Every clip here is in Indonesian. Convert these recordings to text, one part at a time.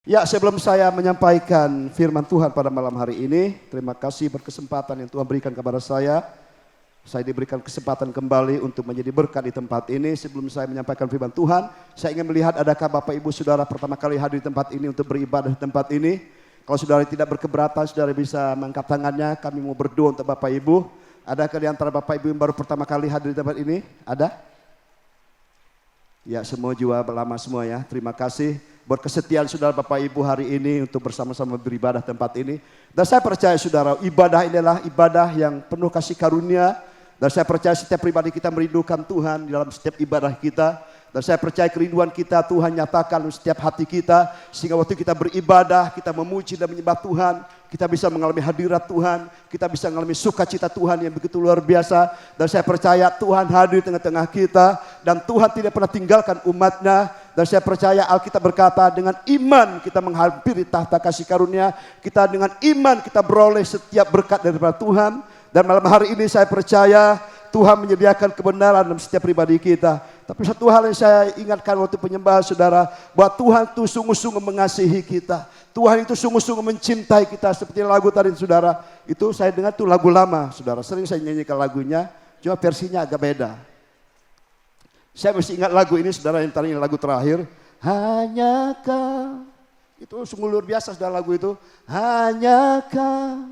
Ya, sebelum saya menyampaikan firman Tuhan pada malam hari ini, terima kasih berkesempatan yang Tuhan berikan kepada saya. Saya diberikan kesempatan kembali untuk menjadi berkat di tempat ini. Sebelum saya menyampaikan firman Tuhan, saya ingin melihat adakah Bapak Ibu Saudara pertama kali hadir di tempat ini untuk beribadah di tempat ini. Kalau saudara tidak berkeberatan, saudara bisa mengangkat tangannya. Kami mau berdoa untuk Bapak Ibu. Adakah di antara Bapak Ibu yang baru pertama kali hadir di tempat ini? Ada? Ya, semua jiwa lama semua ya. Terima kasih buat kesetiaan saudara Bapak Ibu hari ini untuk bersama-sama beribadah tempat ini. Dan saya percaya saudara, ibadah inilah ibadah yang penuh kasih karunia. Dan saya percaya setiap pribadi kita merindukan Tuhan di dalam setiap ibadah kita. Dan saya percaya kerinduan kita Tuhan nyatakan di setiap hati kita. Sehingga waktu kita beribadah, kita memuji dan menyembah Tuhan. Kita bisa mengalami hadirat Tuhan. Kita bisa mengalami sukacita Tuhan yang begitu luar biasa. Dan saya percaya Tuhan hadir di tengah-tengah kita. Dan Tuhan tidak pernah tinggalkan umatnya. Dan saya percaya Alkitab berkata dengan iman kita menghampiri tahta kasih karunia. Kita dengan iman kita beroleh setiap berkat daripada Tuhan. Dan malam hari ini saya percaya Tuhan menyediakan kebenaran dalam setiap pribadi kita. Tapi satu hal yang saya ingatkan waktu penyembahan saudara, bahwa Tuhan itu sungguh-sungguh mengasihi kita. Tuhan itu sungguh-sungguh mencintai kita. Seperti lagu tadi saudara, itu saya dengar itu lagu lama saudara. Sering saya nyanyikan lagunya, cuma versinya agak beda. Saya mesti ingat lagu ini saudara, yang tadi lagu terakhir. Hanya Kau, itu sungguh luar biasa saudara lagu itu. Hanya Kau,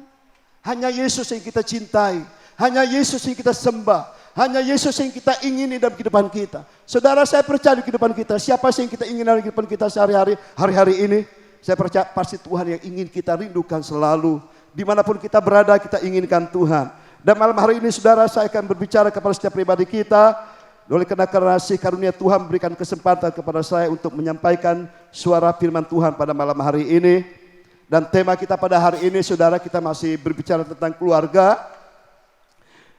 hanya Yesus yang kita cintai. Hanya Yesus yang kita sembah. Hanya Yesus yang kita ingini dalam kehidupan kita. Saudara, saya percaya di kehidupan kita. Siapa sih yang kita ingin dalam kehidupan kita sehari-hari, hari-hari ini? Saya percaya pasti Tuhan yang ingin kita rindukan selalu. Dimanapun kita berada, kita inginkan Tuhan. Dan malam hari ini saudara, saya akan berbicara kepada setiap pribadi kita. Oleh karena kasih karunia Tuhan berikan kesempatan kepada saya untuk menyampaikan suara firman Tuhan pada malam hari ini. Dan tema kita pada hari ini saudara, kita masih berbicara tentang keluarga.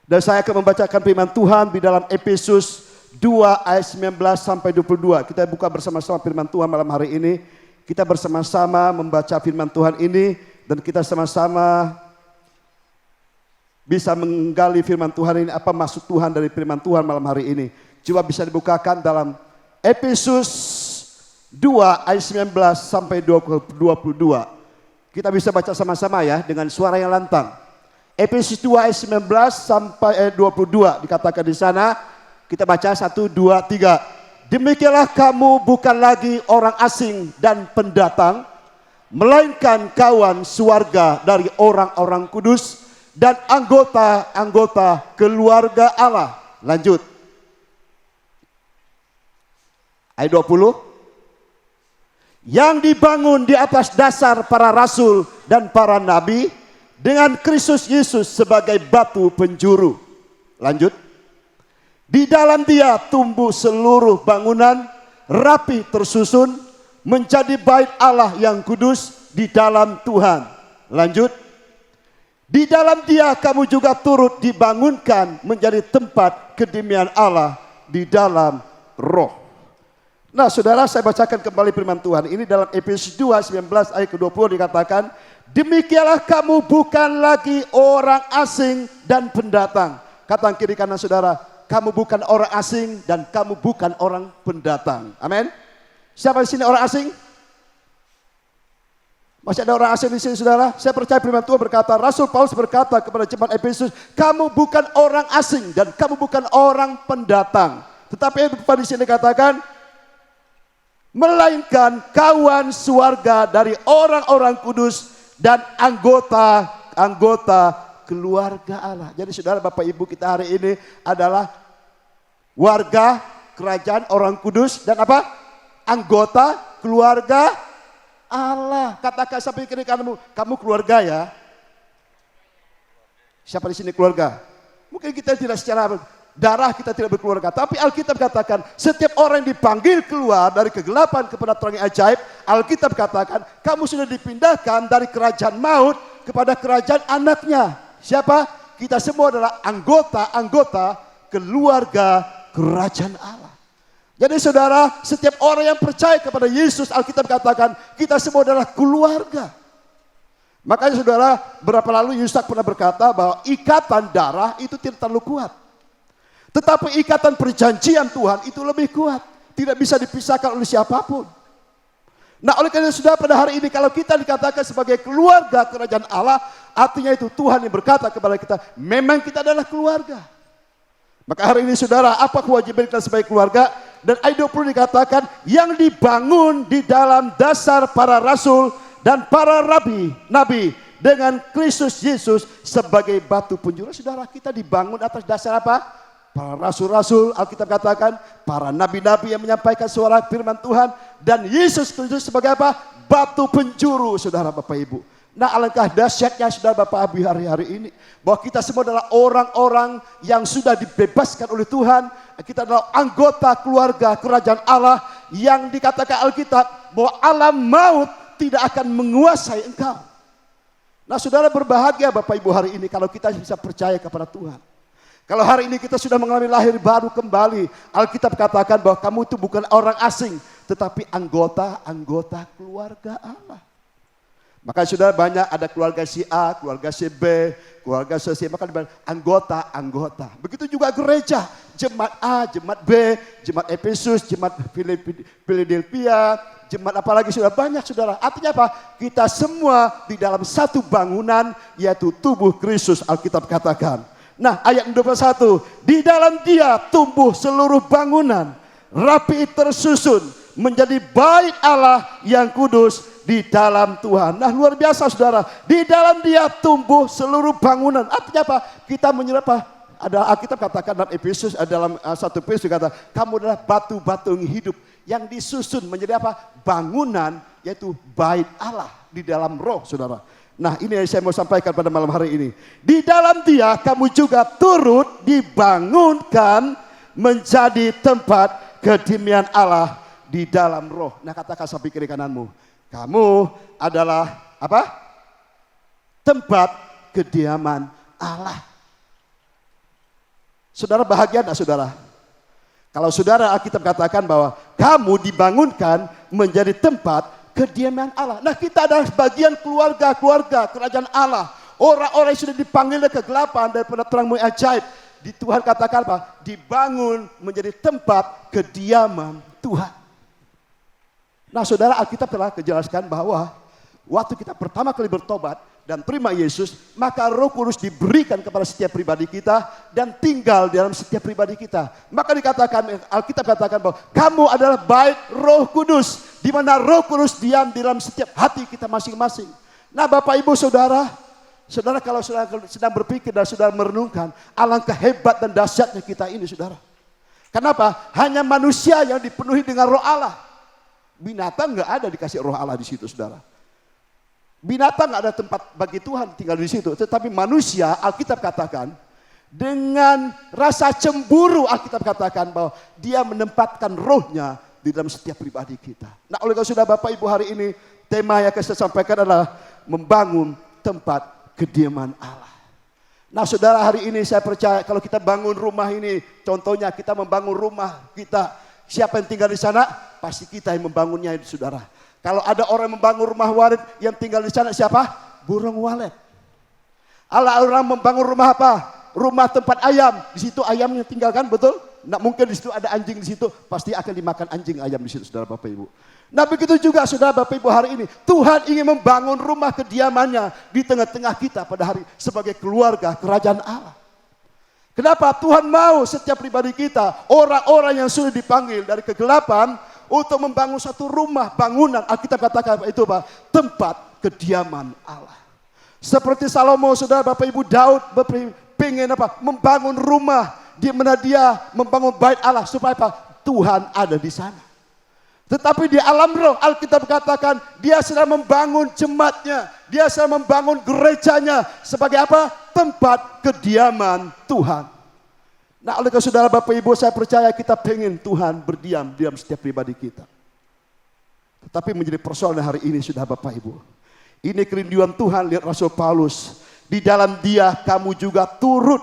Dan saya akan membacakan firman Tuhan di dalam Efesus 2 ayat 19 sampai 22. Kita buka bersama-sama firman Tuhan malam hari ini. Kita bersama-sama membaca firman Tuhan ini. Dan kita sama-sama bisa menggali firman Tuhan ini. Apa maksud Tuhan dari firman Tuhan malam hari ini. Coba bisa dibukakan dalam Efesus 2 ayat 19 sampai 22. Kita bisa baca sama-sama ya dengan suara yang lantang. Efesus 2 ayat 19 sampai ayat 22 dikatakan di sana. Kita baca 1, 2, 3. Demikianlah kamu bukan lagi orang asing dan pendatang, melainkan kawan sewarga dari orang-orang kudus dan anggota-anggota keluarga Allah. Lanjut. Ayat 20. Yang dibangun di atas dasar para rasul dan para nabi, dengan Kristus Yesus sebagai batu penjuru. Lanjut. Di dalam Dia tumbuh seluruh bangunan rapi tersusun menjadi bait Allah yang kudus di dalam Tuhan. Lanjut. Di dalam Dia kamu juga turut dibangunkan menjadi tempat kediaman Allah di dalam Roh. Nah saudara, saya bacakan kembali firman Tuhan. Ini dalam Efesus 2 19 ayat ke-20 dikatakan, demikianlah kamu bukan lagi orang asing dan pendatang. Kata kiri kanan saudara, kamu bukan orang asing dan kamu bukan orang pendatang. Amin. Siapa di sini orang asing? Masih ada orang asing di sini saudara? Saya percaya firman Tuhan berkata, Rasul Paulus berkata kepada jemaat Efesus, kamu bukan orang asing dan kamu bukan orang pendatang. Tetapi di sini dikatakan, melainkan kawan sewarga dari orang-orang kudus dan anggota-anggota keluarga Allah. Jadi saudara Bapak Ibu kita hari ini adalah warga kerajaan orang kudus dan apa? Anggota keluarga Allah. Katakan sampai kiri kamu keluarga ya. Siapa di sini keluarga? Mungkin kita tidak secara darah kita tidak berkeluarga. Tapi Alkitab katakan setiap orang yang dipanggil keluar dari kegelapan kepada terang yang ajaib. Alkitab katakan kamu sudah dipindahkan dari kerajaan maut kepada kerajaan anaknya. Siapa? Kita semua adalah anggota-anggota keluarga kerajaan Allah. Jadi saudara, setiap orang yang percaya kepada Yesus, Alkitab katakan kita semua adalah keluarga. Makanya saudara, berapa lalu Yusak pernah berkata bahwa ikatan darah itu tidak terlalu kuat. Tetapi ikatan perjanjian Tuhan itu lebih kuat. Tidak bisa dipisahkan oleh siapapun. Nah oleh karena saudara pada hari ini kalau kita dikatakan sebagai keluarga kerajaan Allah, artinya itu Tuhan yang berkata kepada kita, memang kita adalah keluarga. Maka hari ini saudara, apa kewajiban kita sebagai keluarga? Dan ayat 20 dikatakan, yang dibangun di dalam dasar para rasul dan para nabi dengan Kristus Yesus sebagai batu penjuru. Saudara, kita dibangun atas dasar apa? Para rasul-rasul, Alkitab katakan, para nabi-nabi yang menyampaikan suara firman Tuhan, dan Yesus Kristus sebagai apa? Batu penjuru, saudara Bapak Ibu. Nah alangkah dahsyatnya saudara Bapak Ibu hari ini, bahwa kita semua adalah orang-orang yang sudah dibebaskan oleh Tuhan. Kita adalah anggota keluarga kerajaan Allah, yang dikatakan Alkitab bahwa alam maut tidak akan menguasai engkau. Nah saudara, berbahagia Bapak Ibu hari ini kalau kita bisa percaya kepada Tuhan. Kalau hari ini kita sudah mengalami lahir baru kembali, Alkitab katakan bahwa kamu itu bukan orang asing, tetapi anggota keluarga Allah. Maka sudah banyak ada keluarga si A, keluarga si B, keluarga si C, maka anggota. Begitu juga gereja, jemaat A, jemaat B, jemaat Efesus, jemaat Philadelphia, jemaat apalagi sudah banyak saudara. Artinya apa? Kita semua di dalam satu bangunan, yaitu tubuh Kristus, Alkitab katakan. Nah ayat 21, di dalam Dia tumbuh seluruh bangunan, rapi tersusun menjadi bait Allah yang kudus di dalam Tuhan. Nah luar biasa saudara, di dalam Dia tumbuh seluruh bangunan. Artinya apa? Kita menyerap apa? Ada Alkitab katakan dalam Efesus, dalam 1 Petrus kata, kamu adalah batu-batu yang hidup yang disusun menjadi apa? Bangunan, yaitu bait Allah di dalam roh saudara. Nah ini yang saya mau sampaikan pada malam hari ini. Di dalam Dia kamu juga turut dibangunkan menjadi tempat kedimian Allah di dalam roh. Nah katakan sampai kiri kananmu, kamu adalah apa? Tempat kediaman Allah. Saudara bahagia enggak saudara? Kalau saudara, Alkitab katakan bahwa kamu dibangunkan menjadi tempat kediaman Allah. Nah kita adalah bagian keluarga kerajaan Allah. Orang-orang yang sudah dipanggil dari kegelapan daripada terang ajaib. Di Tuhan katakan apa? Dibangun menjadi tempat kediaman Tuhan. Nah saudara, Alkitab telah menjelaskan bahwa waktu kita pertama kali bertobat dan terima Yesus, maka Roh Kudus diberikan kepada setiap pribadi kita dan tinggal di dalam setiap pribadi kita. Maka dikatakan, Alkitab katakan bahwa kamu adalah bait Roh Kudus, di mana Roh Kudus diam di dalam setiap hati kita masing-masing. Nah Bapak Ibu Saudara, kalau saudara sedang berpikir dan saudara merenungkan, alangkah hebat dan dahsyatnya kita ini saudara. Kenapa? Hanya manusia yang dipenuhi dengan Roh Allah. Binatang nggak ada dikasih Roh Allah di situ saudara. Binatang nggak ada tempat bagi Tuhan tinggal di situ, tetapi manusia, Alkitab katakan, dengan rasa cemburu, Alkitab katakan bahwa Dia menempatkan rohnya di dalam setiap pribadi kita. Nah oleh karena sudah Bapak Ibu hari ini, tema yang akan saya sampaikan adalah membangun tempat kediaman Allah. Nah saudara, hari ini saya percaya kalau kita bangun rumah ini, contohnya kita membangun rumah kita, siapa yang tinggal di sana? Pasti kita yang membangunnya saudara. Kalau ada orang membangun rumah walet, yang tinggal di sana siapa? Burung walet. Allah orang membangun rumah apa? Rumah tempat ayam. Di situ ayamnya tinggalkan, betul? Nggak mungkin di situ ada anjing di situ. Pasti akan dimakan anjing ayam di situ, saudara Bapak Ibu. Nah begitu juga saudara Bapak Ibu hari ini. Tuhan ingin membangun rumah kediamannya di tengah-tengah kita pada hari sebagai keluarga kerajaan Allah. Kenapa? Tuhan mau setiap pribadi kita, orang-orang yang sudah dipanggil dari kegelapan, untuk membangun satu rumah, bangunan, Alkitab katakan itu apa? Tempat kediaman Allah. Seperti Salomo, saudara Bapak Ibu, Daud pengen apa? Membangun rumah, di mana dia membangun bait Allah supaya apa? Tuhan ada di sana. Tetapi di alam roh, Alkitab katakan dia sedang membangun jemaatnya, dia sedang membangun gerejanya sebagai apa? Tempat kediaman Tuhan. Nah oleh karena saudara Bapak Ibu, saya percaya kita pengen Tuhan berdiam di dalam setiap pribadi kita. Tetapi menjadi persoalan hari ini sudah Bapak Ibu. Ini kerinduan Tuhan, lihat Rasul Paulus. Di dalam Dia kamu juga turut.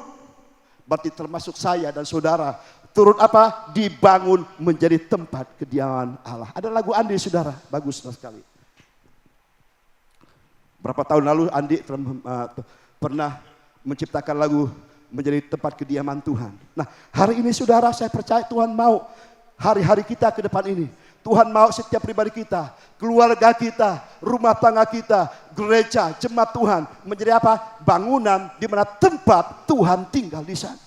Berarti termasuk saya dan saudara. Turut apa? Dibangun menjadi tempat kediaman Allah. Ada lagu Andi saudara, bagus sekali. Berapa tahun lalu Andi pernah menciptakan lagu menjadi tempat kediaman Tuhan. Nah hari ini saudara, saya percaya Tuhan mau hari-hari kita ke depan ini. Tuhan mau setiap pribadi kita keluarga kita, rumah tangga kita, gereja, jemaat Tuhan menjadi apa? Bangunan di mana tempat Tuhan tinggal di sana.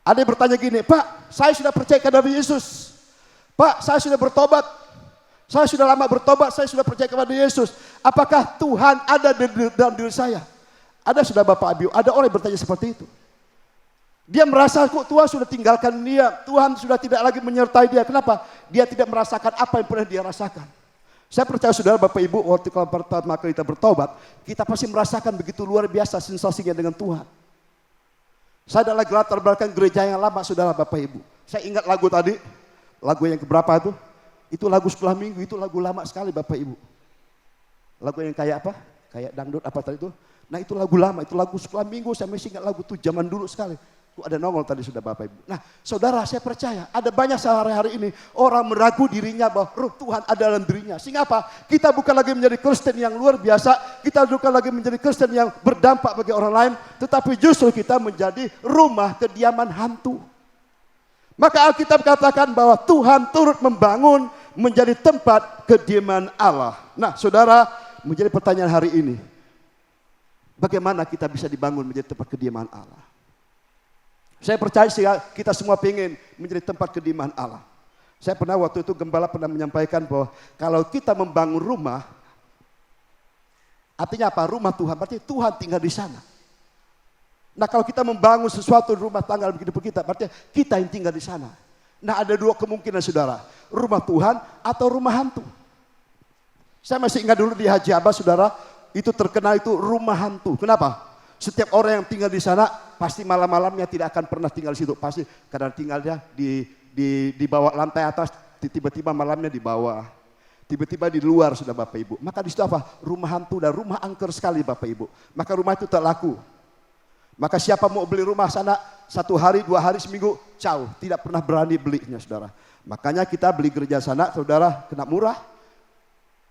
Ada yang bertanya gini, Pak, saya sudah percaya kepada Yesus. Pak, saya sudah bertobat. Saya sudah lama bertobat, saya sudah percaya kepada Yesus. Apakah Tuhan ada dalam diri saya? Ada sudah Bapak Ibu, ada orang yang bertanya seperti itu. Dia merasa kok Tuhan sudah tinggalkan dia, Tuhan sudah tidak lagi menyertai dia. Kenapa? Dia tidak merasakan apa yang pernah dia rasakan. Saya percaya saudara Bapak Ibu, waktu kalau pertama kali kita bertobat, kita pasti merasakan begitu luar biasa sensasinya dengan Tuhan. Saya adalah latar belakang gereja yang lama saudara Bapak Ibu. Saya ingat lagu tadi, lagu yang keberapa itu? Itu lagu sekolah minggu, itu lagu lama sekali Bapak Ibu. Lagu yang kayak apa? Kayak dangdut apa tadi itu? Nah itu lagu lama, itu lagu sekolah minggu, saya masih ingat lagu itu zaman dulu sekali. Itu ada nongol tadi sudah Bapak Ibu. Nah saudara saya percaya ada banyak sehari-hari ini orang meragu dirinya bahwa roh Tuhan ada dalam dirinya. Sehingga apa? Kita bukan lagi menjadi Kristen yang luar biasa, kita bukan lagi menjadi Kristen yang berdampak bagi orang lain, tetapi justru kita menjadi rumah kediaman hantu. Maka Alkitab katakan bahwa Tuhan turut membangun menjadi tempat kediaman Allah. Nah saudara, menjadi pertanyaan hari ini, bagaimana kita bisa dibangun menjadi tempat kediaman Allah? Saya percaya kita semua ingin menjadi tempat kediaman Allah. Saya pernah waktu itu gembala pernah menyampaikan bahwa kalau kita membangun rumah, artinya apa? Rumah Tuhan, berarti Tuhan tinggal di sana. Nah kalau kita membangun sesuatu rumah tangga dalam kehidupan kita, berarti kita yang tinggal di sana. Nah ada dua kemungkinan saudara, rumah Tuhan atau rumah hantu. Saya masih ingat dulu di Haji Abbas saudara, itu terkenal itu rumah hantu. Kenapa? Setiap orang yang tinggal di sana pasti malam-malamnya tidak akan pernah tinggal di situ. Pasti kadang tinggalnya di bawah lantai atas, tiba-tiba malamnya di bawah. Tiba-tiba di luar sudah Bapak Ibu. Maka di situ apa? Rumah hantu dan rumah angker sekali Bapak Ibu. Maka rumah itu tak laku. Maka siapa mau beli rumah sana 1 hari, 2 hari, seminggu, jauh. Tidak pernah berani belinya saudara. Makanya kita beli gereja sana saudara kena murah.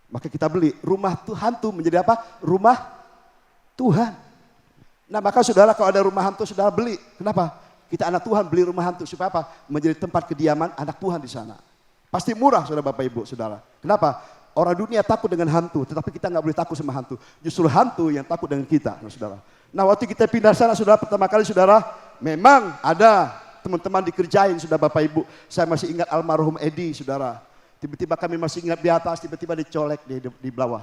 Maka kita beli rumah hantu menjadi apa? Rumah Tuhan. Nah maka saudara kalau ada rumah hantu saudara beli. Kenapa? Kita anak Tuhan beli rumah hantu supaya apa? Menjadi tempat kediaman anak Tuhan di sana. Pasti murah saudara Bapak Ibu saudara. Kenapa? Orang dunia takut dengan hantu, tetapi kita nggak boleh takut sama hantu. Justru hantu yang takut dengan kita, saudara. Nah waktu kita pindah sana saudara pertama kali saudara, memang ada teman-teman dikerjain sudah Bapak Ibu. Saya masih ingat almarhum Edi saudara. Tiba-tiba kami masih ingat di atas, tiba-tiba dicolek di bawah.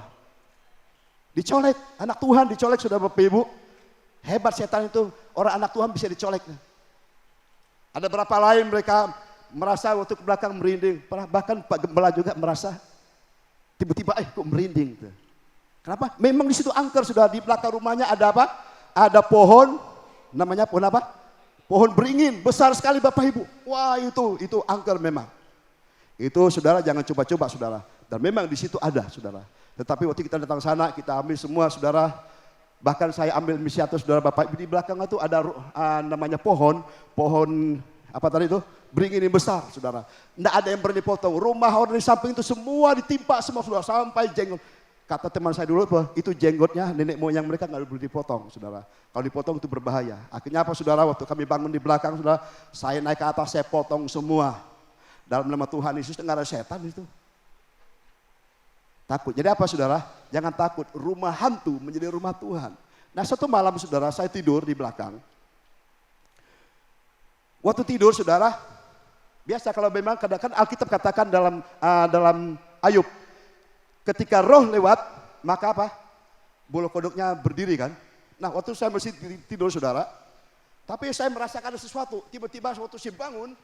Dicolek, anak Tuhan dicolek sudah Bapak Ibu. Hebat setan itu, orang anak Tuhan bisa dicolek. Ada berapa lain mereka merasa waktu ke belakang merinding. Bahkan Pak Gembala juga merasa tiba-tiba kok merinding. Kenapa? Memang di situ angker sudah di belakang rumahnya ada apa? Ada pohon, namanya pohon apa? Pohon beringin, besar sekali Bapak Ibu. Wah itu angker memang. Itu saudara jangan coba-coba saudara. Dan memang di situ ada saudara. Tetapi waktu kita datang sana kita ambil semua saudara. Bahkan saya ambil inisiatif saudara Bapak Ibu di belakang itu ada namanya pohon apa tadi itu? Beringin besar saudara. Tidak ada yang berani potong. Rumah orang di samping itu semua ditimpa semua saudara sampai jenggot. Kata teman saya dulu itu jenggotnya nenek moyang mereka nggak boleh dipotong saudara. Kalau dipotong itu berbahaya. Akhirnya apa saudara waktu kami bangun di belakang saudara, saya naik ke atas saya potong semua. Dalam nama Tuhan Yesus nggak ada setan itu. Takut. Jadi apa saudara? Jangan takut. Rumah hantu menjadi rumah Tuhan. Nah satu malam saudara saya tidur di belakang. Waktu tidur saudara, biasa kalau memang kadang-kadang Alkitab katakan dalam Ayub. Ketika roh lewat, maka apa? Bulu kodoknya berdiri kan. Nah waktu saya masih tidur saudara. Tapi saya merasakan ada sesuatu. Tiba-tiba waktu saya bangun,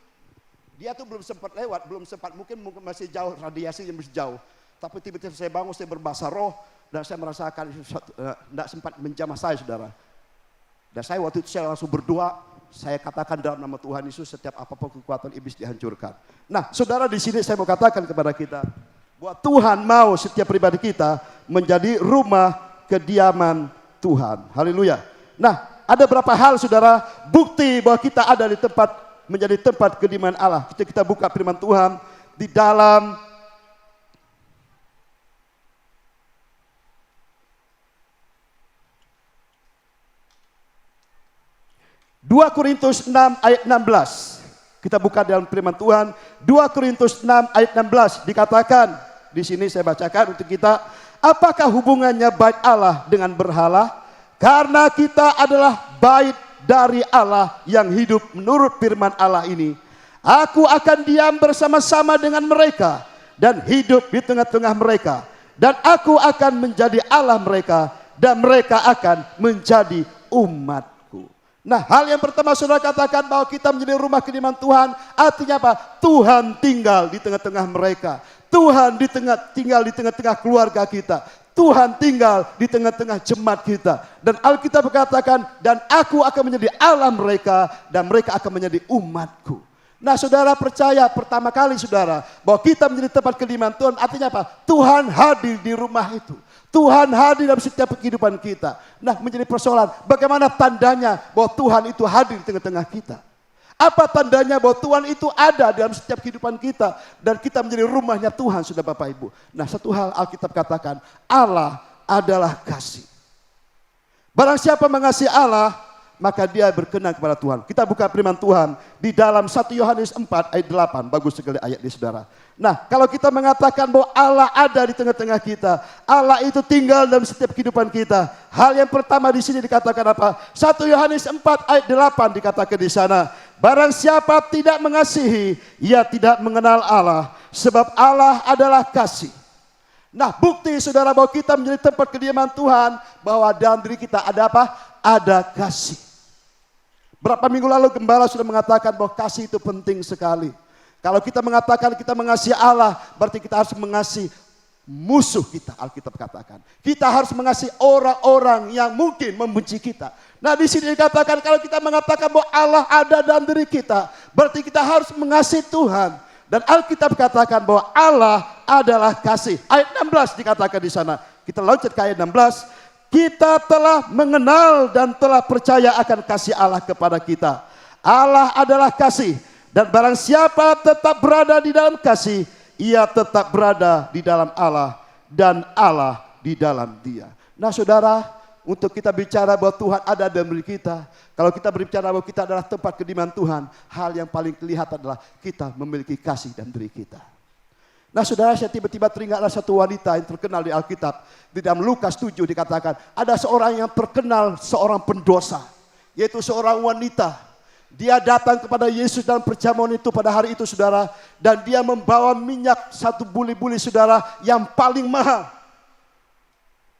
dia tuh belum sempat lewat. Belum sempat, mungkin masih jauh, radiasinya masih jauh. Tapi tiba-tiba saya bangun, saya berbahasa roh. Dan saya merasakan sesuatu, tidak sempat menjamah saya saudara. Dan saya waktu itu saya langsung berdoa. Saya katakan dalam nama Tuhan Yesus setiap apapun kekuatan iblis dihancurkan. Nah saudara di sini saya mau katakan kepada kita. Bahwa Tuhan mau setiap pribadi kita menjadi rumah kediaman Tuhan. Haleluya. Nah ada berapa hal saudara bukti bahwa kita ada di tempat menjadi tempat kediaman Allah. Kita buka firman Tuhan di dalam 2 Korintus 6 ayat 16. Kita buka dalam firman Tuhan 2 Korintus 6 ayat 16 dikatakan, di sini saya bacakan untuk kita, apakah hubungannya bait Allah dengan berhala? Karena kita adalah bait dari Allah yang hidup menurut firman Allah ini. Aku akan diam bersama-sama dengan mereka dan hidup di tengah-tengah mereka. Dan aku akan menjadi Allah mereka dan mereka akan menjadi umatku. Nah, hal yang pertama saudara katakan bahwa kita menjadi rumah kediaman Tuhan, artinya apa? Tuhan tinggal di tengah-tengah mereka. Tuhan tinggal di tengah-tengah keluarga kita. Tuhan tinggal di tengah-tengah jemaat kita. Dan Alkitab berkatakan, dan aku akan menjadi Allah mereka dan mereka akan menjadi umatku. Nah, saudara percaya pertama kali saudara bahwa kita menjadi tempat kediaman Tuhan, artinya apa? Tuhan hadir di rumah itu. Tuhan hadir dalam setiap kehidupan kita. Nah, menjadi persoalan bagaimana tandanya bahwa Tuhan itu hadir di tengah-tengah kita. Apa tandanya bahwa Tuhan itu ada dalam setiap kehidupan kita dan kita menjadi rumahnya Tuhan, sudah Bapak Ibu. Nah, satu hal Alkitab katakan, Allah adalah kasih. Barang siapa mengasihi Allah, maka dia berkenan kepada Tuhan. Kita buka firman Tuhan di dalam 1 Yohanes 4 ayat 8. Bagus sekali ayat ini saudara. Nah, kalau kita mengatakan bahwa Allah ada di tengah-tengah kita, Allah itu tinggal dalam setiap kehidupan kita. Hal yang pertama di sini dikatakan apa? 1 Yohanes 4 ayat 8 dikatakan di sana, barang siapa tidak mengasihi, ia tidak mengenal Allah, sebab Allah adalah kasih. Nah, bukti saudara bahwa kita menjadi tempat kediaman Tuhan, bahwa dalam diri kita ada apa? Ada kasih. Berapa minggu lalu gembala sudah mengatakan bahwa kasih itu penting sekali. Kalau kita mengatakan kita mengasihi Allah, berarti kita harus mengasihi musuh kita, Alkitab katakan. Kita harus mengasihi orang-orang yang mungkin membenci kita. Nah, di sini dikatakan kalau kita mengatakan bahwa Allah ada dalam diri kita, berarti kita harus mengasihi Tuhan. Dan Alkitab katakan bahwa Allah adalah kasih. Ayat 16 dikatakan di sana. Kita loncat ke ayat 16. Kita telah mengenal dan telah percaya akan kasih Allah kepada kita. Allah adalah kasih. Dan barang siapa tetap berada di dalam kasih, ia tetap berada di dalam Allah dan Allah di dalam dia. Nah saudara, untuk kita bicara bahwa Tuhan ada dalam diri kita, kalau kita berbicara bahwa kita adalah tempat kediaman Tuhan, hal yang paling kelihatan adalah kita memiliki kasih dalam diri kita. Nah saudara, saya tiba-tiba teringat ada satu wanita yang terkenal di Alkitab. Di dalam Lukas 7 dikatakan, ada seorang yang terkenal, seorang pendosa, yaitu seorang wanita. Dia datang kepada Yesus dalam perjamuan itu pada hari itu saudara, dan dia membawa minyak satu buli-buli saudara yang paling mahal.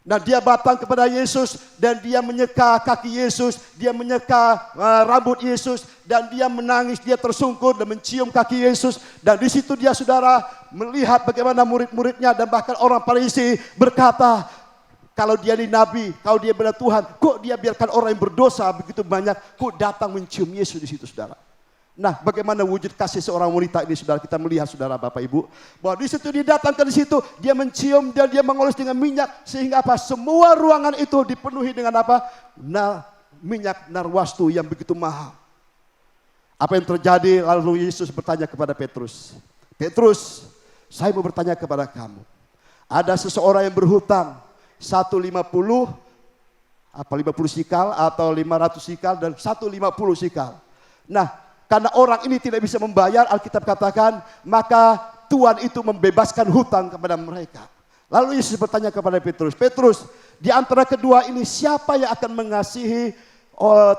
Nah, dia datang kepada Yesus dan dia menyeka kaki Yesus, dia menyeka rambut Yesus, dan dia menangis, dia tersungkur dan mencium kaki Yesus. Dan di situ dia saudara melihat bagaimana murid-muridnya dan bahkan orang Farisi berkata, kalau dia ini nabi, kalau dia benar Tuhan, kok dia biarkan orang yang berdosa begitu banyak, kok datang mencium Yesus di situ saudara. Nah, bagaimana wujud kasih seorang wanita ini saudara, kita melihat saudara Bapak Ibu, bahwa di situ dia datang ke situ, dia mencium dan dia mengoles dengan minyak, sehingga apa? Semua ruangan itu dipenuhi dengan apa? Minyak narwastu yang begitu mahal. Apa yang terjadi? Lalu Yesus bertanya kepada Petrus, Petrus, saya mau bertanya kepada kamu. Ada seseorang yang berhutang 150 sikal atau 500 sikal dan 150 sikal. Nah, karena orang ini tidak bisa membayar, Alkitab katakan, maka Tuhan itu membebaskan hutang kepada mereka. Lalu Yesus bertanya kepada Petrus, Petrus, di antara kedua ini siapa yang akan mengasihi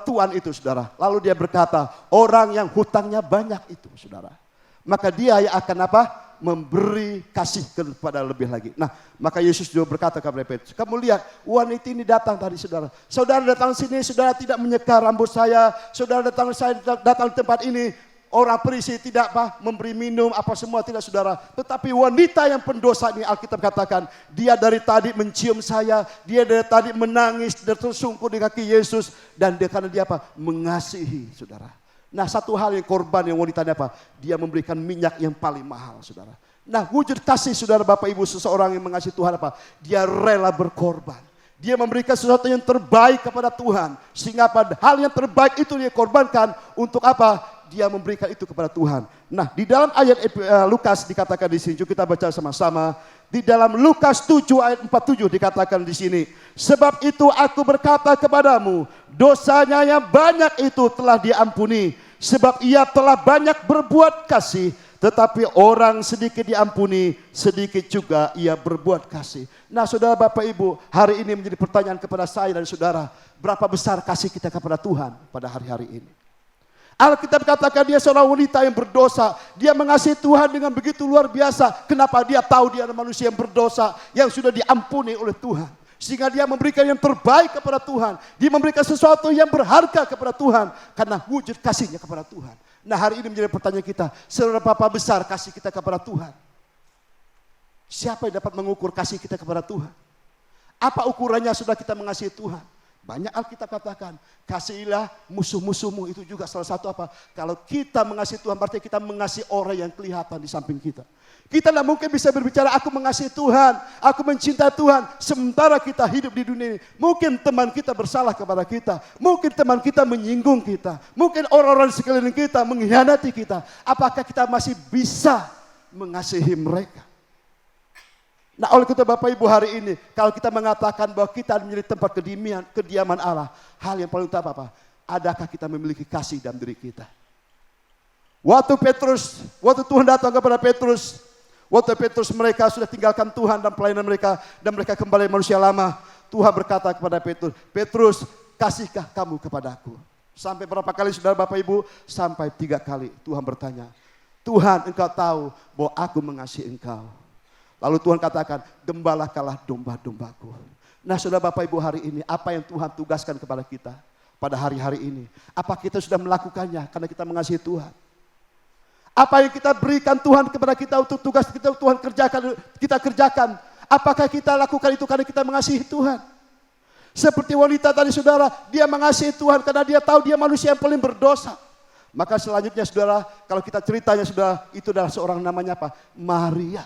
Tuhan itu saudara? Lalu dia berkata, orang yang hutangnya banyak itu saudara. Maka dia yang akan apa? Memberi kasih kepada lebih lagi. Nah, maka Yesus juga berkata kepada Petrus, kamu lihat wanita ini datang tadi saudara. Saudara datang sini, saudara tidak menyeka rambut saya. Saudara datang di tempat ini, orang Farisi tidak memberi minum apa semua, tidak saudara. Tetapi wanita yang pendosa ini Alkitab katakan, dia dari tadi mencium saya, dia dari tadi menangis dan tersungkur di kaki Yesus, dan karena dia mengasihi saudara. Nah, satu hal yang korban yang wanitanya apa? Dia memberikan minyak yang paling mahal, saudara. Nah, wujud kasih saudara Bapak Ibu seseorang yang mengasihi Tuhan apa? Dia rela berkorban. Dia memberikan sesuatu yang terbaik kepada Tuhan. Sehingga apa? Hal yang terbaik itu dia korbankan untuk apa? Dia memberikan itu kepada Tuhan. Nah, di dalam ayat Lukas dikatakan di sini, kita baca sama-sama. Di dalam Lukas 7 ayat 47 dikatakan di sini, sebab itu aku berkata kepadamu, dosanya yang banyak itu telah diampuni, sebab ia telah banyak berbuat kasih. Tetapi orang sedikit diampuni, sedikit juga ia berbuat kasih. Nah saudara Bapak Ibu, hari ini menjadi pertanyaan kepada saya dan saudara. Berapa besar kasih kita kepada Tuhan pada hari-hari ini? Alkitab katakan dia seorang wanita yang berdosa. Dia mengasihi Tuhan dengan begitu luar biasa. Kenapa? Dia tahu dia adalah manusia yang berdosa, yang sudah diampuni oleh Tuhan. Sehingga dia memberikan yang terbaik kepada Tuhan. Dia memberikan sesuatu yang berharga kepada Tuhan. Karena wujud kasihnya kepada Tuhan. Nah hari ini menjadi pertanyaan kita. Seberapa besar kasih kita kepada Tuhan? Siapa yang dapat mengukur kasih kita kepada Tuhan? Apa ukurannya sudah kita mengasihi Tuhan? Banyak Alkitab katakan, kasihilah musuh-musuhmu, itu juga salah satu apa? Kalau kita mengasihi Tuhan berarti kita mengasihi orang yang kelihatan di samping kita. Kita tidak mungkin bisa berbicara, aku mengasihi Tuhan, aku mencintai Tuhan, sementara kita hidup di dunia ini. Mungkin teman kita bersalah kepada kita, mungkin teman kita menyinggung kita, mungkin orang-orang di sekeliling kita mengkhianati kita. Apakah kita masih bisa mengasihi mereka? Nah oleh karena Bapak Ibu hari ini, kalau kita mengatakan bahwa kita menjadi tempat kediaman Allah, hal yang paling utama apa? Adakah kita memiliki kasih dalam diri kita? Waktu Tuhan datang kepada Petrus, waktu Petrus mereka sudah tinggalkan Tuhan dan pelayanan mereka, dan mereka kembali manusia lama, Tuhan berkata kepada Petrus, Petrus, kasihkah kamu kepadaku? Sampai berapa kali saudara Bapak Ibu? Sampai 3 kali Tuhan bertanya, Tuhan engkau tahu bahwa aku mengasihi engkau. Lalu Tuhan katakan, gembalakanlah domba-dombaku. Nah saudara Bapak Ibu hari ini, apa yang Tuhan tugaskan kepada kita pada hari-hari ini? Apa kita sudah melakukannya karena kita mengasihi Tuhan? Apa yang kita berikan Tuhan kepada kita untuk tugas kita Tuhan kita kerjakan? Apakah kita lakukan itu karena kita mengasihi Tuhan? Seperti wanita tadi saudara, dia mengasihi Tuhan karena dia tahu dia manusia yang paling berdosa. Maka selanjutnya saudara, kalau kita ceritanya saudara, itu adalah seorang namanya apa? Maria.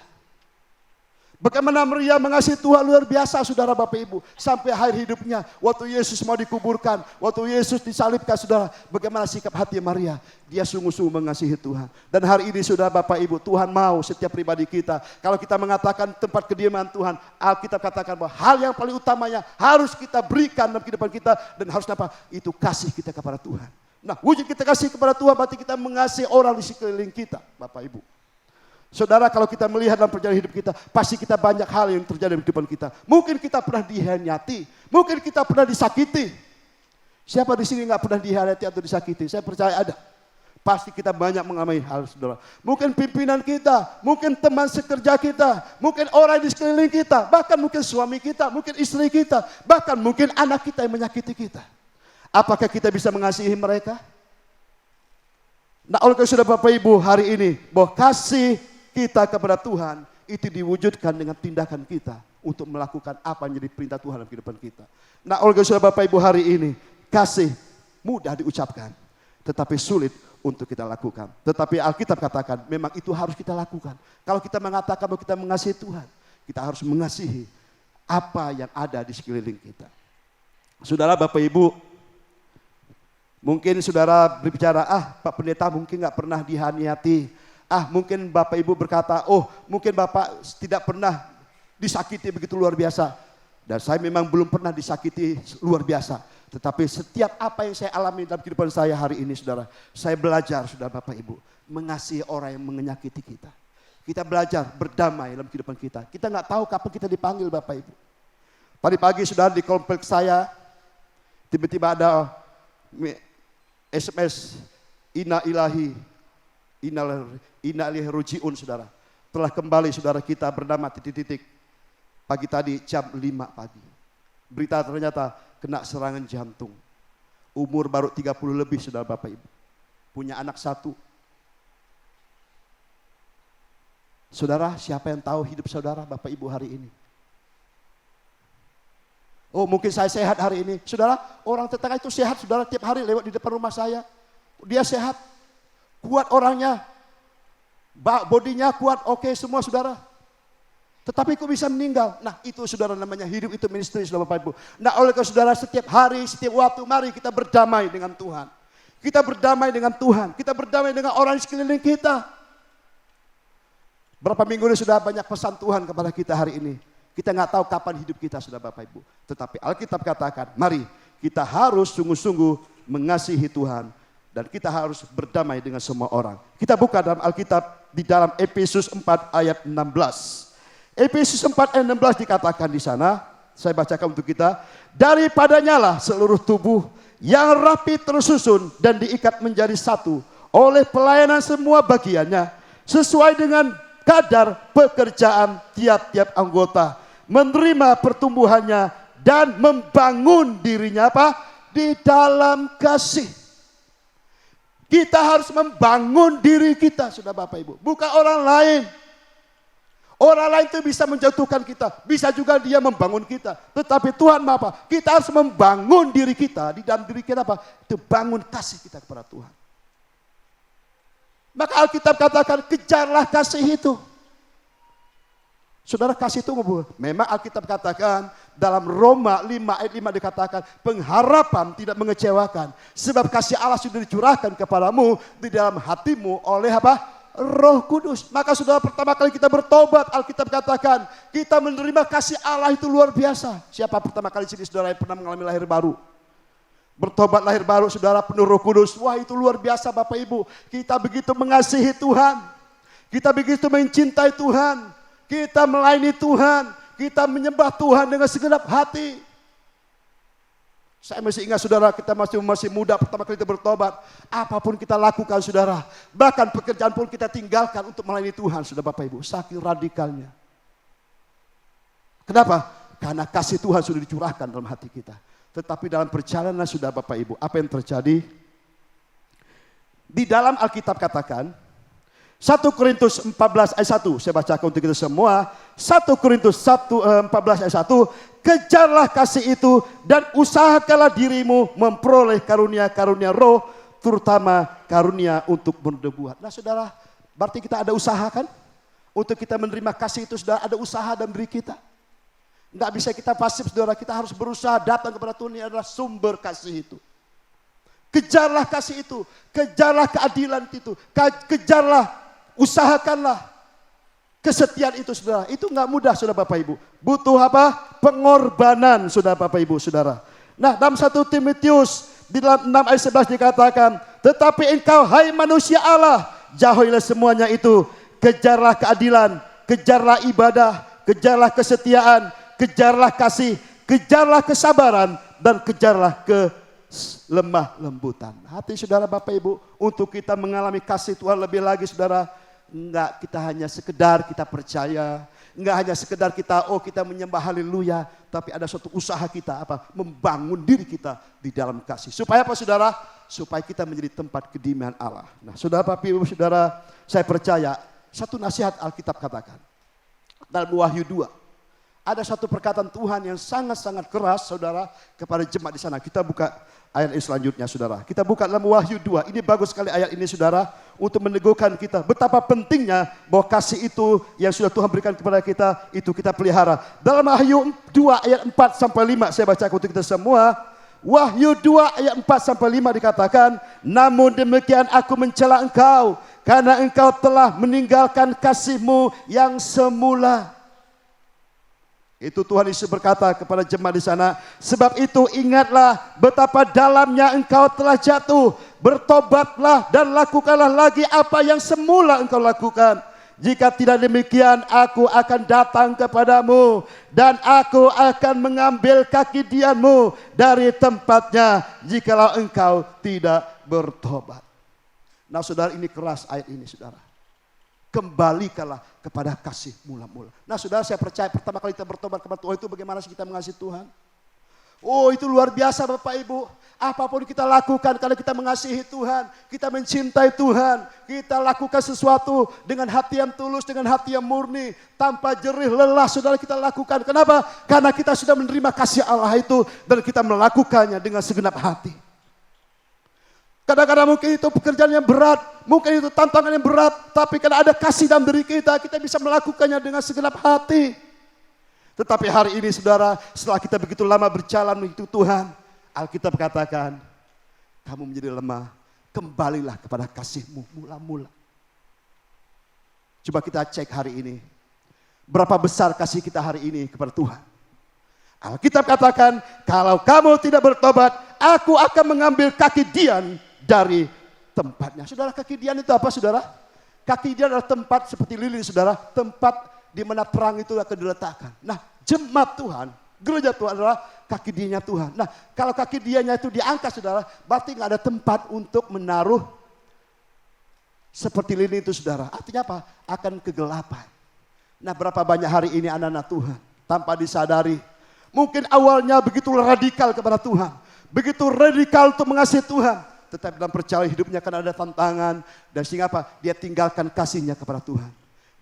Bagaimana Maria mengasihi Tuhan luar biasa saudara Bapak Ibu. Sampai akhir hidupnya, waktu Yesus mau dikuburkan, waktu Yesus disalibkan saudara. Bagaimana sikap hati Maria? Dia sungguh-sungguh mengasihi Tuhan. Dan hari ini saudara Bapak Ibu, Tuhan mau setiap pribadi kita. Kalau kita mengatakan tempat kediaman Tuhan, Alkitab katakan bahwa hal yang paling utamanya harus kita berikan dalam kehidupan kita. Dan harus apa? Itu kasih kita kepada Tuhan. Nah wujud kita kasih kepada Tuhan berarti kita mengasihi orang di sekeliling kita Bapak Ibu. Saudara kalau kita melihat dalam perjalanan hidup kita, pasti kita banyak hal yang terjadi di kehidupan kita. Mungkin kita pernah dikhianati, mungkin kita pernah disakiti. Siapa di sini nggak pernah dikhianati atau disakiti? Saya percaya ada. Pasti kita banyak mengalami hal saudara. Mungkin pimpinan kita, mungkin teman sekerja kita, mungkin orang di sekeliling kita, bahkan mungkin suami kita, mungkin istri kita, bahkan mungkin anak kita yang menyakiti kita. Apakah kita bisa mengasihi mereka? Nah oleh karena sudah Bapak Ibu hari ini, bahwa kasih kita kepada Tuhan itu diwujudkan dengan tindakan kita untuk melakukan apa yang menjadi perintah Tuhan dalam kehidupan kita. Nah oleh karena Bapak Ibu hari ini, kasih mudah diucapkan tetapi sulit untuk kita lakukan. Tetapi Alkitab katakan memang itu harus kita lakukan. Kalau kita mengatakan bahwa kita mengasihi Tuhan, kita harus mengasihi apa yang ada di sekeliling kita. Saudara Bapak Ibu, mungkin saudara berbicara, Pak Pendeta mungkin gak pernah dihaniati. Mungkin Bapak Ibu berkata, mungkin Bapak tidak pernah disakiti begitu luar biasa. Dan saya memang belum pernah disakiti luar biasa. Tetapi setiap apa yang saya alami dalam kehidupan saya hari ini saudara, saya belajar saudara Bapak Ibu, mengasihi orang yang menyakiti kita. Kita belajar berdamai dalam kehidupan kita. Kita gak tahu kapan kita dipanggil Bapak Ibu. Pagi-pagi saudara di kompleks saya, tiba-tiba ada SMS, Inna ilahi rojiun saudara. Telah kembali saudara kita bernama titik-titik. Pagi tadi jam 5 pagi. Berita ternyata kena serangan jantung. Umur baru 30 lebih saudara Bapak Ibu. Punya anak 1. Saudara siapa yang tahu hidup saudara Bapak Ibu hari ini? Mungkin saya sehat hari ini. Saudara orang tetangga itu sehat saudara tiap hari lewat di depan rumah saya. Dia sehat. Kuat orangnya, bodinya kuat, oke semua saudara. Tetapi kok bisa meninggal? Nah itu saudara namanya hidup itu ministry saudara Bapak Ibu. Nah oleh karena saudara setiap hari, setiap waktu mari kita berdamai dengan Tuhan. Kita berdamai dengan Tuhan, kita berdamai dengan orang di sekeliling kita. Berapa minggu ini sudah banyak pesan Tuhan kepada kita hari ini. Kita nggak tahu kapan hidup kita saudara Bapak Ibu. Tetapi Alkitab katakan, mari kita harus sungguh-sungguh mengasihi Tuhan. Dan kita harus berdamai dengan semua orang. Kita buka dalam Alkitab di dalam Efesus 4 ayat 16. Efesus 4 ayat 16 dikatakan di sana, saya bacakan untuk kita. Daripadanya lah seluruh tubuh yang rapi tersusun dan diikat menjadi satu oleh pelayanan semua bagiannya sesuai dengan kadar pekerjaan tiap-tiap anggota, menerima pertumbuhannya dan membangun dirinya apa? Di dalam kasih. Kita harus membangun diri kita, sudah Bapak Ibu, bukan orang lain. Orang lain itu bisa menjatuhkan kita, bisa juga dia membangun kita. Tetapi Tuhan apa? Kita harus membangun diri kita, di dalam diri kita apa? Itu bangun kasih kita kepada Tuhan. Maka Alkitab katakan, kejarlah kasih itu. Saudara, kasih itu memang Alkitab katakan dalam Roma 5 ayat 5 dikatakan, pengharapan tidak mengecewakan. Sebab kasih Allah sudah dicurahkan kepadamu di dalam hatimu oleh apa? Roh Kudus. Maka saudara, pertama kali kita bertobat, Alkitab katakan kita menerima kasih Allah itu luar biasa. Siapa pertama kali sini saudara yang pernah mengalami lahir baru? Bertobat lahir baru saudara, penuh Roh Kudus. Wah, itu luar biasa Bapak Ibu. Kita begitu mengasihi Tuhan, kita begitu mencintai Tuhan, kita melayani Tuhan, kita menyembah Tuhan dengan segenap hati. Saya masih ingat saudara, kita masih muda, pertama kali kita bertobat. Apapun kita lakukan saudara, bahkan pekerjaan pun kita tinggalkan untuk melayani Tuhan, sudah Bapak Ibu, saking radikalnya. Kenapa? Karena kasih Tuhan sudah dicurahkan dalam hati kita. Tetapi dalam perjalanan sudah Bapak Ibu, apa yang terjadi? Di dalam Alkitab katakan, 1 Korintus 14 ayat 1, saya bacakan untuk kita semua. 1 Korintus 14 ayat 1, kejarlah kasih itu dan usahakanlah dirimu memperoleh karunia-karunia roh, terutama karunia untuk bernubuat. Nah saudara, berarti kita ada usaha kan? Untuk kita menerima kasih itu sudah ada usaha dalam diri kita. Nggak bisa kita pasif saudara, kita harus berusaha datang kepada Tuhan, ini adalah sumber kasih itu. Kejarlah kasih itu, kejarlah keadilan itu, kejarlah, usahakanlah kesetiaan itu saudara. Itu nggak mudah saudara Bapak Ibu. Butuh apa? Pengorbanan saudara Bapak Ibu saudara. Nah dalam 1 Timotius di dalam 6 ayat 11 dikatakan, tetapi engkau hai manusia Allah, jauhilah semuanya itu. Kejarlah keadilan, kejarlah ibadah, kejarlah kesetiaan, kejarlah kasih, kejarlah kesabaran, dan kejarlah lemah lembutan. Hati saudara Bapak Ibu, untuk kita mengalami kasih Tuhan lebih lagi saudara, enggak kita hanya sekedar kita percaya, enggak hanya sekedar kita menyembah haleluya, tapi ada suatu usaha kita apa? Membangun diri kita di dalam kasih. Supaya apa saudara? Supaya kita menjadi tempat kediaman Allah. Nah saudara Bapak Ibu saudara, saya percaya satu nasihat Alkitab katakan dalam Wahyu 2. Ada satu perkataan Tuhan yang sangat-sangat keras saudara kepada jemaat di sana. Kita buka ayat ini selanjutnya saudara. Kita buka dalam Wahyu 2. Ini bagus sekali ayat ini saudara, untuk meneguhkan kita betapa pentingnya bahwa kasih itu yang sudah Tuhan berikan kepada kita, itu kita pelihara. Dalam Wahyu 2 ayat 4 sampai 5 saya baca untuk kita semua. Wahyu 2 ayat 4 sampai 5 dikatakan, namun demikian aku mencela engkau karena engkau telah meninggalkan kasihmu yang semula. Itu Tuhan Yesus berkata kepada jemaat di sana, sebab itu ingatlah betapa dalamnya engkau telah jatuh, bertobatlah dan lakukanlah lagi apa yang semula engkau lakukan. Jika tidak demikian, aku akan datang kepadamu dan aku akan mengambil kaki dianmu dari tempatnya jikalau engkau tidak bertobat. Nah saudara, ini keras ayat ini saudara. Kembalikanlah kepada kasih mula-mula. Nah saudara, saya percaya pertama kali kita bertobat kepada Tuhan itu bagaimana sih kita mengasihi Tuhan? Oh itu luar biasa Bapak Ibu. Apapun kita lakukan karena kita mengasihi Tuhan, kita mencintai Tuhan, kita lakukan sesuatu dengan hati yang tulus, dengan hati yang murni, tanpa jerih lelah saudara kita lakukan. Kenapa? Karena kita sudah menerima kasih Allah itu dan kita melakukannya dengan segenap hati. Kadang-kadang mungkin itu pekerjaan yang berat, mungkin itu tantangan yang berat, tapi karena ada kasih dalam diri kita, kita bisa melakukannya dengan segenap hati. Tetapi hari ini saudara, setelah kita begitu lama berjalan menuju Tuhan, Alkitab katakan, kamu menjadi lemah, kembalilah kepada kasihmu mula-mula. Coba kita cek hari ini, berapa besar kasih kita hari ini kepada Tuhan. Alkitab katakan, kalau kamu tidak bertobat, aku akan mengambil kaki Dian dari tempatnya. Saudara, kaki Dian itu apa saudara? Kaki dia adalah tempat seperti lilin saudara, tempat di mana terang itu akan diletakkan. Nah, jemaat Tuhan, gereja Tuhan adalah kaki dianya Tuhan. Nah, kalau kaki dianya itu diangkat saudara, berarti nggak ada tempat untuk menaruh seperti lilin itu saudara. Artinya apa? Akan kegelapan. Nah, berapa banyak hari ini anak-anak Tuhan tanpa disadari, mungkin awalnya begitu radikal kepada Tuhan, begitu radikal untuk mengasihi Tuhan. Tetapi dalam perjalanan hidupnya akan ada tantangan. Dan sehingga apa? Dia tinggalkan kasihnya kepada Tuhan.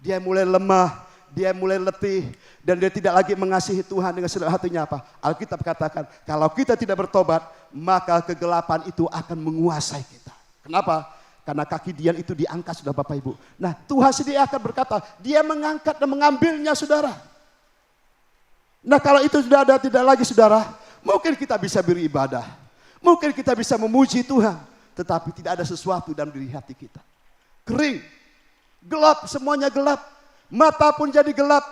Dia mulai lemah, dia mulai letih. Dan dia tidak lagi mengasihi Tuhan dengan seluruh hatinya apa? Alkitab katakan, kalau kita tidak bertobat, maka kegelapan itu akan menguasai kita. Kenapa? Karena kaki Dian itu diangkat sudah Bapak Ibu. Nah, Tuhan sendiri akan berkata, dia mengangkat dan mengambilnya saudara. Nah, kalau itu sudah ada tidak lagi saudara, mungkin kita bisa beribadah. Mungkin kita bisa memuji Tuhan, tetapi tidak ada sesuatu dalam diri hati kita. Kering, gelap, semuanya gelap. Mata pun jadi gelap.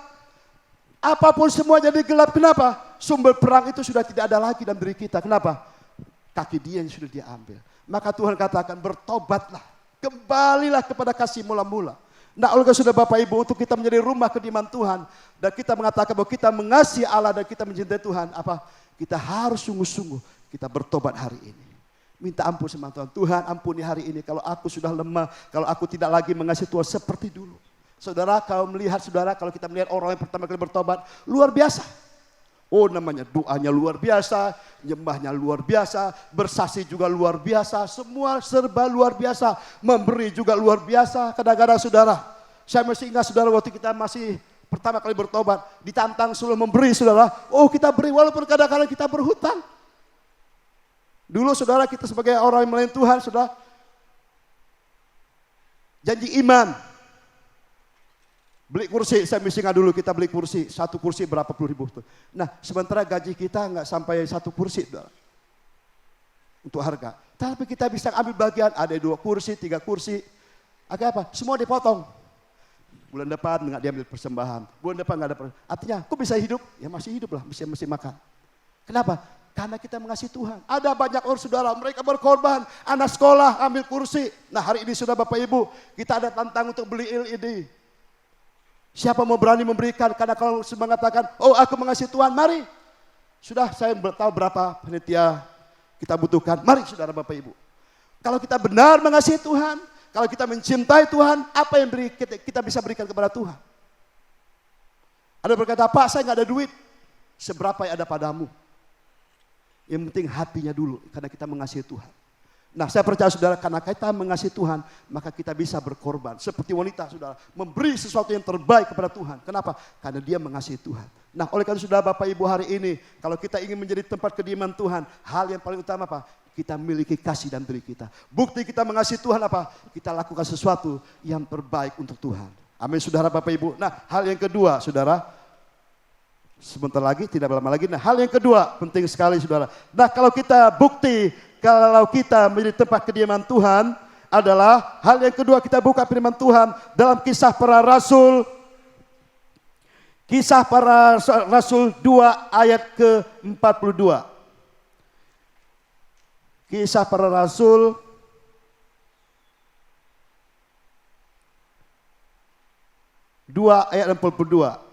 Apapun semua jadi gelap. Kenapa? Sumber perang itu sudah tidak ada lagi dalam diri kita. Kenapa? Kaki dia yang sudah dia ambil. Maka Tuhan katakan bertobatlah. Kembalilah kepada kasih mula-mula. Nah, oleh sudah Bapak Ibu, untuk kita menjadi rumah kediaman Tuhan. Dan kita mengatakan bahwa kita mengasihi Allah dan kita mencintai Tuhan. Apa? Kita harus sungguh-sungguh. Kita bertobat hari ini. Minta ampun sama Tuhan. Tuhan ampuni hari ini kalau aku sudah lemah. Kalau aku tidak lagi mengasihi Tuhan seperti dulu. Saudara, kalau kita melihat orang yang pertama kali bertobat. Luar biasa. Oh, namanya doanya luar biasa. Nyembahnya luar biasa. Bersaksi juga luar biasa. Semua serba luar biasa. Memberi juga luar biasa. Kadang-kadang saudara. Saya masih ingat saudara waktu kita masih pertama kali bertobat. Ditantang suruh memberi saudara. Oh, kita beri walaupun kadang-kadang kita berhutang. Dulu saudara kita sebagai orang yang melayani Tuhan, saudara, janji iman. Beli kursi, saya mesti ingat dulu kita beli kursi, satu kursi berapa puluh ribu. Nah, sementara gaji kita nggak sampai satu kursi, saudara, untuk harga. Tapi kita bisa ambil bagian, ada 2 kursi, 3 kursi. Akhirnya apa? Semua dipotong. Bulan depan nggak diambil persembahan, bulan depan nggak ada persembahan. Artinya, kok bisa hidup? Ya masih hidup lah, mesti makan. Kenapa? Karena kita mengasihi Tuhan. Ada banyak orang saudara, mereka berkorban. Anak sekolah ambil kursi. Nah, hari ini sudah Bapak Ibu, kita ada tantang untuk beli LED. Siapa mau berani memberikan? Karena kalau semua mengatakan, oh aku mengasihi Tuhan, mari. Sudah saya tahu berapa panitia kita butuhkan. Mari saudara Bapak Ibu. Kalau kita benar mengasihi Tuhan, kalau kita mencintai Tuhan, apa yang kita bisa berikan kepada Tuhan? Ada berkata, Pak saya nggak ada duit. Seberapa yang ada padamu? Yang penting hatinya dulu, karena kita mengasihi Tuhan. Nah, saya percaya saudara, karena kita mengasihi Tuhan, maka kita bisa berkorban. Seperti wanita saudara, memberi sesuatu yang terbaik kepada Tuhan. Kenapa? Karena dia mengasihi Tuhan. Nah, oleh karena saudara Bapak Ibu hari ini, kalau kita ingin menjadi tempat kediaman Tuhan, hal yang paling utama apa? Kita memiliki kasih dalam diri kita. Bukti kita mengasihi Tuhan apa? Kita lakukan sesuatu yang terbaik untuk Tuhan. Amin saudara Bapak Ibu. Nah, hal yang kedua saudara, sebentar lagi, tidak lama lagi. Nah, hal yang kedua penting sekali saudara. Nah, kalau kita menjadi tempat kediaman Tuhan adalah hal yang kedua, kita buka firman Tuhan dalam Kisah Para Rasul. Kisah Para Rasul 2 ayat ke-42. Kisah Para Rasul 2 ayat 42.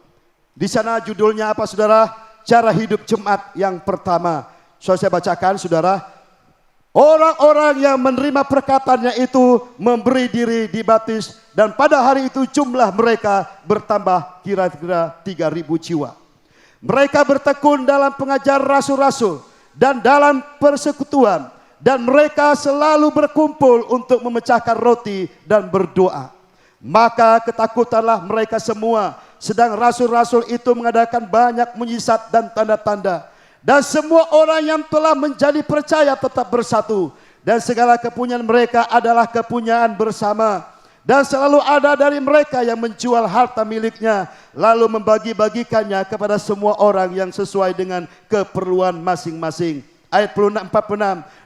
Di sana judulnya apa saudara? Cara hidup jemaat yang pertama. So, saya bacakan saudara. Orang-orang yang menerima perkataannya itu memberi diri dibaptis. Dan pada hari itu jumlah mereka bertambah kira-kira 3.000 jiwa. Mereka bertekun dalam pengajar rasul-rasul dan dalam persekutuan. Dan mereka selalu berkumpul untuk memecahkan roti dan berdoa. Maka ketakutanlah mereka semua. Sedang rasul-rasul itu mengadakan banyak mujizat dan tanda-tanda. Dan semua orang yang telah menjadi percaya tetap bersatu. Dan segala kepunyaan mereka adalah kepunyaan bersama. Dan selalu ada dari mereka yang menjual harta miliknya. Lalu membagi-bagikannya kepada semua orang yang sesuai dengan keperluan masing-masing. Ayat 46.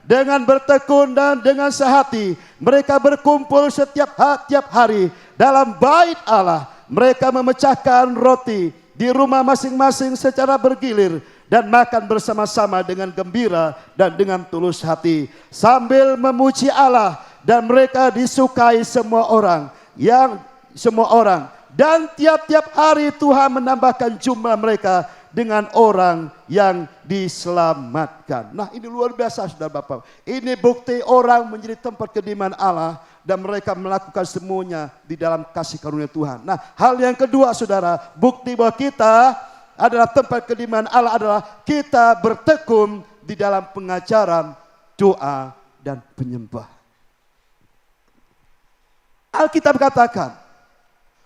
Dengan bertekun dan dengan sehati. Mereka berkumpul setiap hari dalam bait Allah. Mereka memecahkan roti di rumah masing-masing secara bergilir dan makan bersama-sama dengan gembira dan dengan tulus hati sambil memuji Allah, dan mereka disukai semua orang. yang semua orang. Dan tiap-tiap hari Tuhan menambahkan jumlah mereka dengan orang yang diselamatkan. Nah, ini luar biasa saudara Bapak. Ini bukti orang menjadi tempat kediaman Allah dan mereka melakukan semuanya di dalam kasih karunia Tuhan. Nah, hal yang kedua saudara, bukti bahwa kita adalah tempat kediaman Allah adalah kita bertekun di dalam pengajaran, doa, dan penyembah. Alkitab katakan,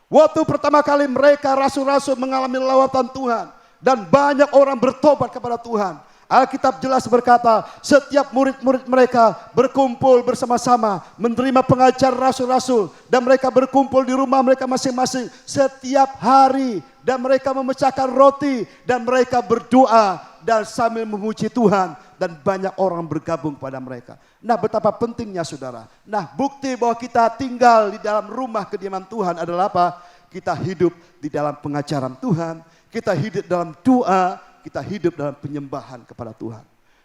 waktu pertama kali mereka rasul-rasul mengalami lawatan Tuhan dan banyak orang bertobat kepada Tuhan. Alkitab jelas berkata, setiap murid-murid mereka berkumpul bersama-sama menerima pengajar rasul-rasul dan mereka berkumpul di rumah mereka masing-masing setiap hari dan mereka memecahkan roti dan mereka berdoa dan sambil memuji Tuhan dan banyak orang bergabung pada mereka. Nah, betapa pentingnya saudara. Nah, bukti bahwa kita tinggal di dalam rumah kediaman Tuhan adalah apa? Kita hidup di dalam pengajaran Tuhan, kita hidup dalam doa, kita hidup dalam penyembahan kepada Tuhan.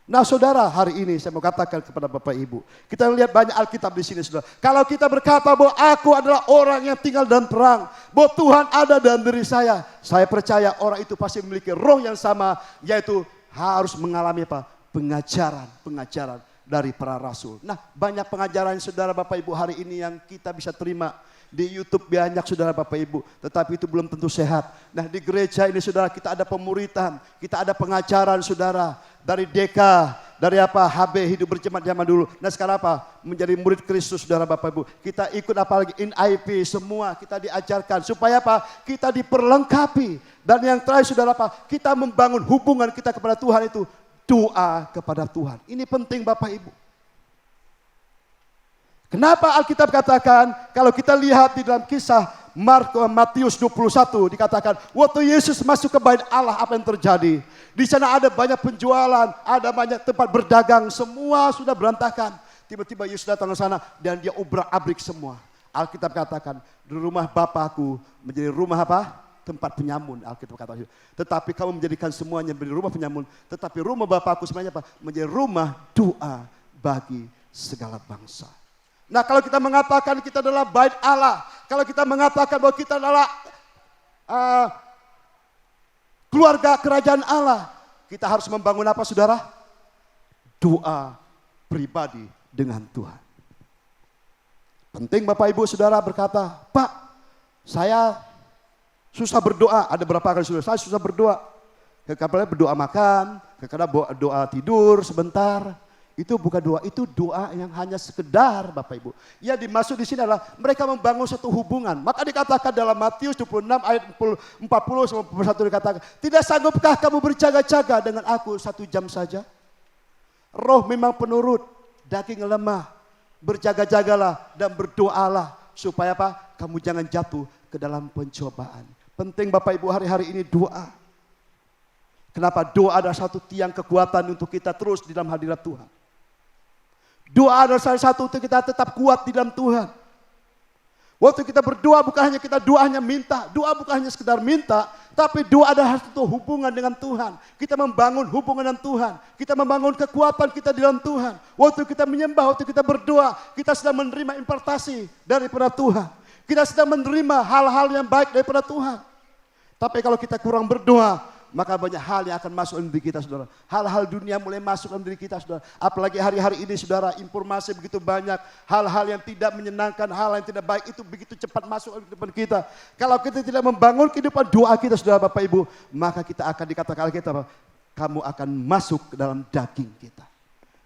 Nah saudara, hari ini saya mau katakan kepada Bapak Ibu, kita lihat banyak Alkitab di sini saudara. Kalau kita berkata bahwa aku adalah orang yang tinggal dalam terang, bahwa Tuhan ada dalam diri saya percaya orang itu pasti memiliki roh yang sama, yaitu harus mengalami apa? Pengajaran dari para rasul. Nah, banyak pengajaran saudara Bapak Ibu hari ini yang kita bisa terima di YouTube banyak saudara Bapak Ibu, tetapi itu belum tentu sehat. Nah, di gereja ini saudara kita ada pemuritan, kita ada pengajaran saudara dari DK, dari apa HB hidup berjemaat zaman dulu. Nah, sekarang apa? Menjadi murid Kristus saudara Bapak Ibu. Kita ikut apa lagi? NIP semua kita diajarkan supaya apa? Kita diperlengkapi. Dan yang terakhir saudara apa? Kita membangun hubungan kita kepada Tuhan itu doa kepada Tuhan. Ini penting Bapak Ibu. Kenapa Alkitab katakan, kalau kita lihat di dalam kisah Matius 21 dikatakan, waktu Yesus masuk ke bait Allah apa yang terjadi? Di sana ada banyak penjualan, ada banyak tempat berdagang, semua sudah berantakan. Tiba-tiba Yesus datang ke sana dan dia obrak-abrik semua. Alkitab katakan, di rumah Bapakku menjadi rumah apa? Tempat penyamun, Alkitab katakan. Tetapi kamu menjadikan semuanya menjadi rumah penyamun, tetapi rumah Bapakku sebenarnya apa? Menjadi rumah doa bagi segala bangsa. Nah, kalau kita mengatakan kita adalah bait Allah, kalau kita mengatakan bahwa kita adalah keluarga kerajaan Allah, kita harus membangun apa saudara? Doa pribadi dengan Tuhan. Penting Bapak Ibu saudara berkata, Pak, saya susah berdoa. Ada berapa kali saudara, saya susah berdoa. Kadang-kadang berdoa makan, kadang-kadang doa tidur sebentar. Itu bukan doa, itu doa yang hanya sekedar Bapak Ibu. Yang dimaksud di sini adalah mereka membangun satu hubungan. Maka dikatakan dalam Matius 26 ayat 40-41 dikatakan, tidak sanggupkah kamu berjaga-jaga dengan aku 1 jam saja? Roh memang penurut, daging lemah. Berjaga-jagalah dan berdoalah supaya apa? Kamu jangan jatuh ke dalam pencobaan. Penting Bapak Ibu hari-hari ini doa. Kenapa? Doa adalah satu tiang kekuatan untuk kita terus di dalam hadirat Tuhan. Doa adalah salah satu untuk kita tetap kuat di dalam Tuhan. Waktu kita berdoa bukan hanya kita doa hanya minta. Doa bukan hanya sekedar minta. Tapi doa adalah satu hubungan dengan Tuhan. Kita membangun hubungan dengan Tuhan. Kita membangun kekuatan kita di dalam Tuhan. Waktu kita menyembah, waktu kita berdoa. Kita sedang menerima impartasi daripada Tuhan. Kita sedang menerima hal-hal yang baik daripada Tuhan. Tapi kalau kita kurang berdoa, maka banyak hal yang akan masuk dalam diri kita saudara. Hal-hal dunia mulai masuk dalam diri kita saudara. Apalagi hari-hari ini saudara, informasi begitu banyak. Hal-hal yang tidak menyenangkan, hal yang tidak baik itu begitu cepat masuk dalam kehidupan kita. Kalau kita tidak membangun kehidupan doa kita saudara Bapak Ibu, maka kita akan dikatakan Alkitab, kamu akan masuk ke dalam daging kita.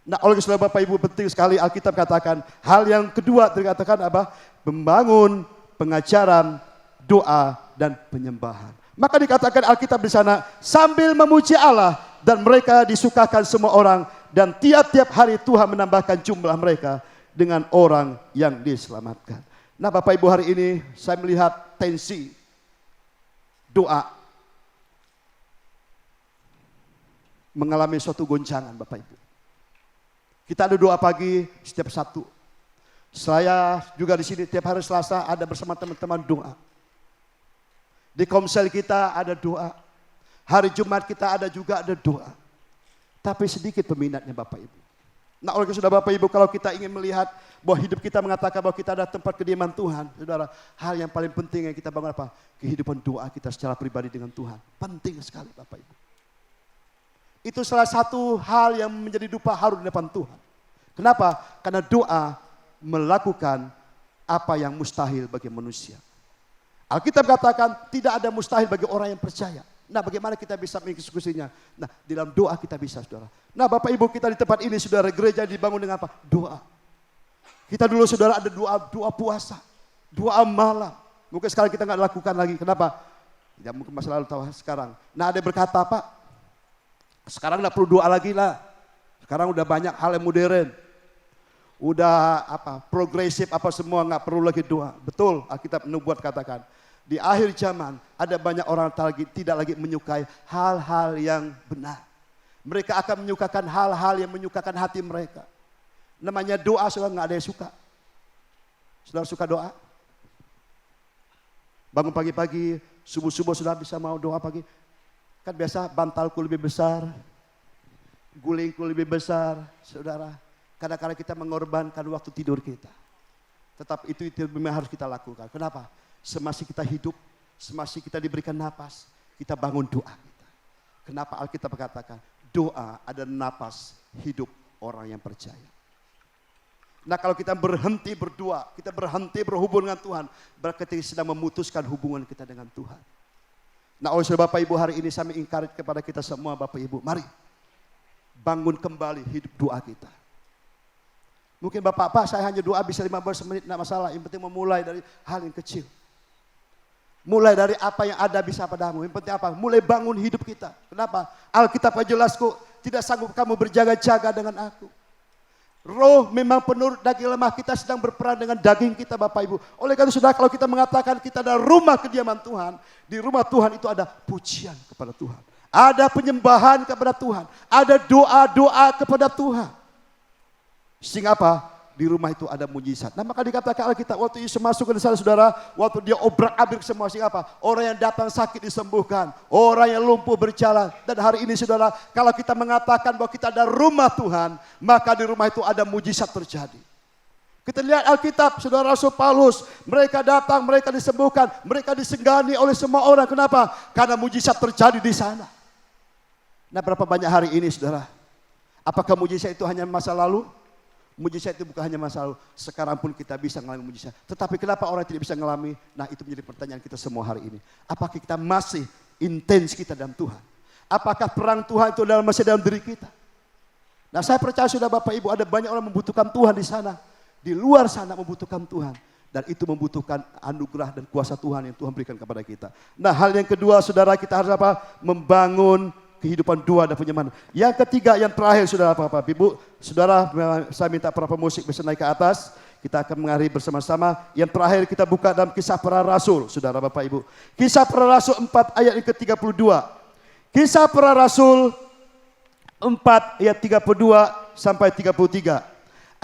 Nah oleh saudara Bapak Ibu penting sekali Alkitab katakan, hal yang kedua dikatakan apa? Membangun pengajaran, doa, dan penyembahan. Maka dikatakan Alkitab di sana, sambil memuji Allah dan mereka disukakan semua orang dan tiap-tiap hari Tuhan menambahkan jumlah mereka dengan orang yang diselamatkan. Nah Bapak Ibu hari ini saya melihat tensi doa mengalami suatu goncangan Bapak Ibu. Kita ada doa pagi setiap Sabtu. Saya juga di sini tiap hari Selasa ada bersama teman-teman doa. Di komsel kita ada doa. Hari Jumat kita ada juga ada doa. Tapi sedikit peminatnya Bapak Ibu. Nah, oleh karena sudah Bapak Ibu, kalau kita ingin melihat bahwa hidup kita mengatakan bahwa kita ada tempat kediaman Tuhan, saudara, hal yang paling penting yang kita bangun apa? Kehidupan doa kita secara pribadi dengan Tuhan. Penting sekali Bapak Ibu. Itu salah satu hal yang menjadi dupa haru di depan Tuhan. Kenapa? Karena doa melakukan apa yang mustahil bagi manusia. Alkitab katakan tidak ada mustahil bagi orang yang percaya. Nah, bagaimana kita bisa mengeksekusinya? Nah, di dalam doa kita bisa, saudara. Nah, Bapak Ibu, kita di tempat ini, saudara, gereja dibangun dengan apa? Doa. Kita dulu, saudara, ada doa puasa, doa malam. Mungkin sekarang kita nggak lakukan lagi. Kenapa? Ya mungkin masa lalu tahu sekarang. Nah, ada yang berkata, Pak, sekarang nggak perlu doa lagi lah. Sekarang udah banyak hal yang modern. Udah progresif semua, nggak perlu lagi doa. Betul, Alkitab nubuat katakan. Di akhir zaman ada banyak orang tidak lagi menyukai hal-hal yang benar. Mereka akan menyukakan hal-hal yang menyukakan hati mereka. Namanya doa, saudara, nggak ada yang suka. Saudara suka doa? Bangun pagi-pagi, subuh-subuh saudara bisa mau doa pagi. Kan biasa bantalku lebih besar, gulingku lebih besar, saudara. Kadang-kadang kita mengorbankan waktu tidur kita. Tetap itu memang harus kita lakukan. Kenapa? Semasa kita hidup, semasa kita diberikan napas, kita bangun doa kita. Kenapa Alkitab katakan doa adalah napas hidup orang yang percaya. Nah, kalau kita berhenti berdoa, kita berhenti berhubungan dengan Tuhan, berarti kita sedang memutuskan hubungan kita dengan Tuhan. Nah, oleh sebab Bapak Ibu, hari ini saya encourage kepada kita semua Bapak Ibu, mari bangun kembali hidup doa kita. Mungkin Bapak, saya hanya doa bisa 15 menit, tidak masalah. Yang penting memulai dari hal yang kecil. Mulai dari apa yang ada bisa padamu. Yang penting apa? Mulai bangun hidup kita. Kenapa? Alkitab jelas kok, tidak sanggup kamu berjaga-jaga dengan aku. Roh memang penurut daging lemah, kita sedang berperang dengan daging kita Bapak Ibu. Oleh karena itu saudara, kalau kita mengatakan kita ada rumah kediaman Tuhan, di rumah Tuhan itu ada pujian kepada Tuhan. Ada penyembahan kepada Tuhan. Ada doa-doa kepada Tuhan. Sehingga apa? Di rumah itu ada mujizat. Nah, maka dikatakan Alkitab waktu Yesus masuk ke sana, saudara, waktu dia obrak-abrik semua, sehingga apa? Orang yang datang sakit disembuhkan, orang yang lumpuh berjalan. Dan hari ini, saudara, kalau kita mengatakan bahwa kita ada rumah Tuhan, maka di rumah itu ada mujizat terjadi. Kita lihat Alkitab, saudara, Rasul Paulus, mereka datang, mereka disembuhkan, mereka disenggani oleh semua orang. Kenapa? Karena mujizat terjadi di sana. Nah, berapa banyak hari ini, saudara? Apakah mujizat itu hanya masa lalu? Mujizat itu bukan hanya masa lalu, sekarang pun kita bisa mengalami mujizat. Tetapi kenapa orang tidak bisa mengalami? Nah, itu menjadi pertanyaan kita semua hari ini. Apakah kita masih intens kita dalam Tuhan? Apakah perang Tuhan itu masih dalam diri kita? Nah, saya percaya sudah Bapak Ibu, ada banyak orang membutuhkan Tuhan di sana. Di luar sana membutuhkan Tuhan. Dan itu membutuhkan anugerah dan kuasa Tuhan yang Tuhan berikan kepada kita. Nah, hal yang kedua, saudara, kita harus apa? Membangun kehidupan doa dan penyembahan. Yang ketiga, yang terakhir, saudara, Bapak Ibu, saudara, saya minta para pemusik bisa naik ke atas. Kita akan mengakhiri bersama-sama. Yang terakhir kita buka dalam Kisah Para Rasul, saudara, Bapak Ibu. Kisah Para Rasul 4 ayat yang ke-32. Kisah Para Rasul 4 ayat 32 sampai 33.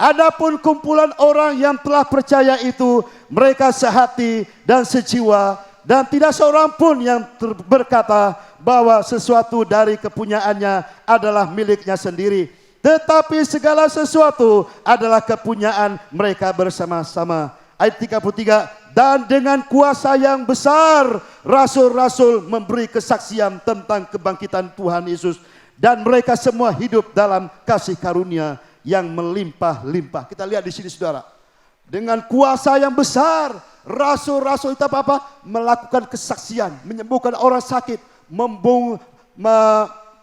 Adapun kumpulan orang yang telah percaya itu, mereka sehati dan sejiwa, dan tidak seorang pun yang berkata bahwa sesuatu dari kepunyaannya adalah miliknya sendiri. Tetapi segala sesuatu adalah kepunyaan mereka bersama-sama. Ayat 33, dan dengan kuasa yang besar, rasul-rasul memberi kesaksian tentang kebangkitan Tuhan Yesus. Dan mereka semua hidup dalam kasih karunia yang melimpah-limpah. Kita lihat di sini, saudara. Dengan kuasa yang besar, rasul-rasul itu apa? Melakukan kesaksian, menyembuhkan orang sakit,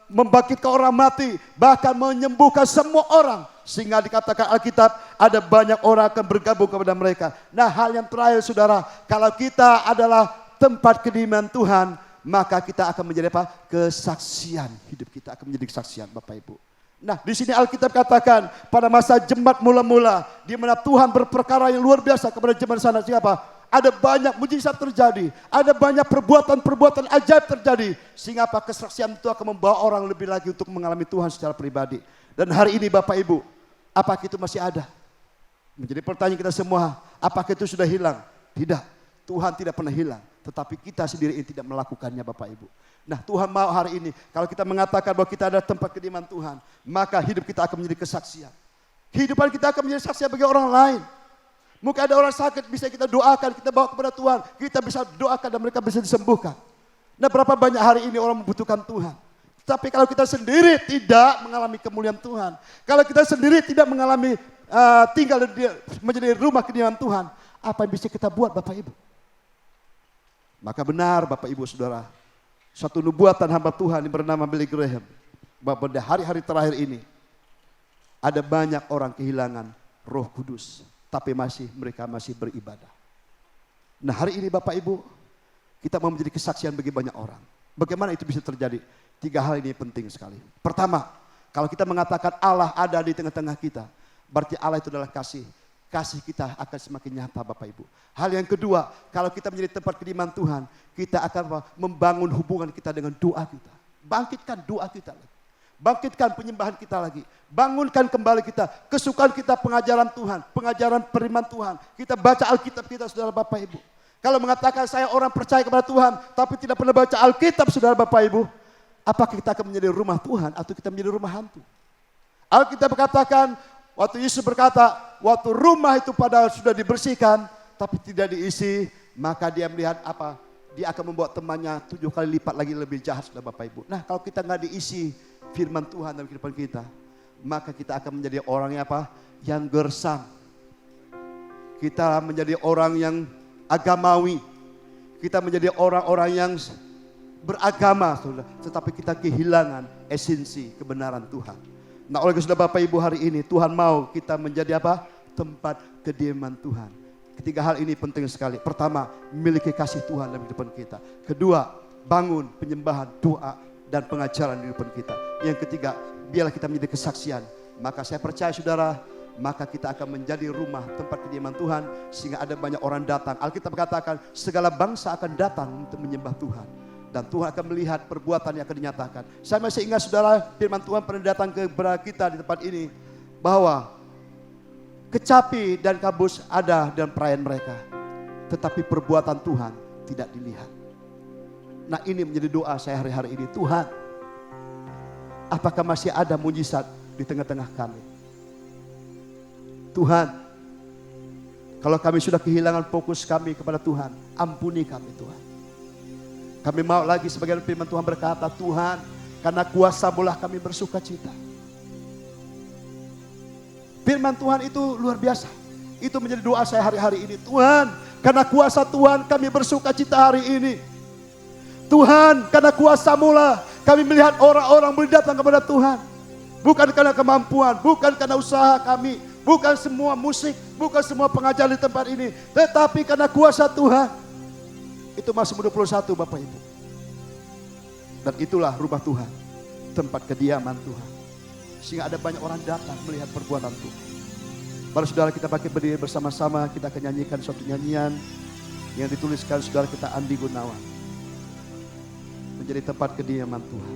membangkitkan orang mati, bahkan menyembuhkan semua orang. Sehingga dikatakan Alkitab, ada banyak orang akan bergabung kepada mereka. Nah, hal yang terakhir, saudara, kalau kita adalah tempat kediaman Tuhan, maka kita akan menjadi apa? Kesaksian. Hidup kita akan menjadi kesaksian, Bapak Ibu. Nah, di sini Alkitab katakan pada masa jemaat mula-mula, di mana Tuhan berperkara yang luar biasa kepada jemaat sana. Siapa? Ada banyak mujizat terjadi, ada banyak perbuatan-perbuatan ajaib terjadi, sehingga apa? Kesaksian itu akan membawa orang lebih lagi untuk mengalami Tuhan secara pribadi. Dan hari ini Bapak Ibu, apakah itu masih ada? Menjadi pertanyaan kita semua, apakah itu sudah hilang? Tidak, Tuhan tidak pernah hilang, tetapi kita sendiri yang tidak melakukannya, Bapak Ibu. Nah, Tuhan mau hari ini, kalau kita mengatakan bahwa kita ada tempat kediaman Tuhan, maka hidup kita akan menjadi kesaksian. Kehidupan kita akan menjadi saksi bagi orang lain. Mungkin ada orang sakit bisa kita doakan, kita bawa kepada Tuhan. Kita bisa doakan dan mereka bisa disembuhkan. Nah, berapa banyak hari ini orang membutuhkan Tuhan. Tapi kalau kita sendiri tidak mengalami kemuliaan Tuhan. Kalau kita sendiri tidak mengalami tinggal menjadi rumah kediaman Tuhan. Apa yang bisa kita buat Bapak Ibu? Maka benar Bapak Ibu Saudara. Satu nubuatan hamba Tuhan yang bernama Billy Graham. Bahwa pada hari-hari terakhir ini. Ada banyak orang kehilangan Roh Kudus. Tapi mereka masih beribadah. Nah, hari ini Bapak Ibu, kita mau menjadi kesaksian bagi banyak orang. Bagaimana itu bisa terjadi? 3 hal ini penting sekali. Pertama, kalau kita mengatakan Allah ada di tengah-tengah kita, berarti Allah itu adalah kasih. Kasih kita akan semakin nyata Bapak Ibu. Hal yang kedua, kalau kita menjadi tempat kediaman Tuhan, kita akan membangun hubungan kita dengan doa kita. Bangkitkan doa kita lagi. Bangkitkan penyembahan kita lagi. Bangunkan kembali kita. Kesukaan kita pengajaran Tuhan. Pengajaran firman Tuhan. Kita baca Alkitab kita saudara Bapak Ibu. Kalau mengatakan saya orang percaya kepada Tuhan. Tapi tidak pernah baca Alkitab saudara Bapak Ibu. Apakah kita akan menjadi rumah Tuhan atau kita menjadi rumah hantu? Alkitab berkatakan. Waktu Yesus berkata. Waktu rumah itu padahal sudah dibersihkan. Tapi tidak diisi. Maka dia melihat apa? Dia akan membuat temannya 7 kali lipat lagi lebih jahat saudara Bapak Ibu. Nah, kalau kita nggak diisi firman Tuhan dalam kehidupan kita, maka kita akan menjadi orang yang apa? Yang gersang. Kita menjadi orang yang agamawi. Kita menjadi orang-orang yang beragama, saudara. Tetapi kita kehilangan esensi kebenaran Tuhan. Nah, oleh karena Bapak Ibu hari ini, Tuhan mau kita menjadi apa? Tempat kediaman Tuhan. Ketiga hal ini penting sekali. Pertama, memiliki kasih Tuhan dalam kehidupan kita. Kedua, bangun penyembahan, doa, dan pengajaran di kehidupan kita. Yang ketiga, biarlah kita menjadi kesaksian. Maka saya percaya saudara, maka kita akan menjadi rumah tempat kediaman Tuhan. Sehingga ada banyak orang datang. Alkitab katakan, segala bangsa akan datang untuk menyembah Tuhan. Dan Tuhan akan melihat perbuatan yang akan dinyatakan. Saya masih ingat saudara, firman Tuhan pernah datang kepada kita di tempat ini. Bahwa kecapi dan kabus ada dalam perayaan mereka. Tetapi perbuatan Tuhan tidak dilihat. Nah, ini menjadi doa saya hari-hari ini. Tuhan, apakah masih ada mujizat di tengah-tengah kami? Tuhan, kalau kami sudah kehilangan fokus kami kepada Tuhan, ampuni kami Tuhan. Kami mau lagi sebagian firman Tuhan berkata, Tuhan, karena kuasa bola kami bersuka cita. Firman Tuhan itu luar biasa. Itu menjadi doa saya hari-hari ini. Tuhan, karena kuasa Tuhan kami bersuka cita hari ini. Tuhan, karena kuasa-Mu lah kami melihat orang-orang boleh datang kepada Tuhan. Bukan karena kemampuan, bukan karena usaha kami, bukan semua musik, bukan semua pengajar di tempat ini. Tetapi karena kuasa Tuhan. Itu Mazmur 21 Bapak Ibu. Dan itulah rumah Tuhan. Tempat kediaman Tuhan. Sehingga ada banyak orang datang melihat perbuatan Tuhan. Para saudara kita pakai berdiri bersama-sama. Kita akan nyanyikan suatu nyanyian yang dituliskan saudara kita Andi Gunawan. Menjadi tempat kediaman Tuhan.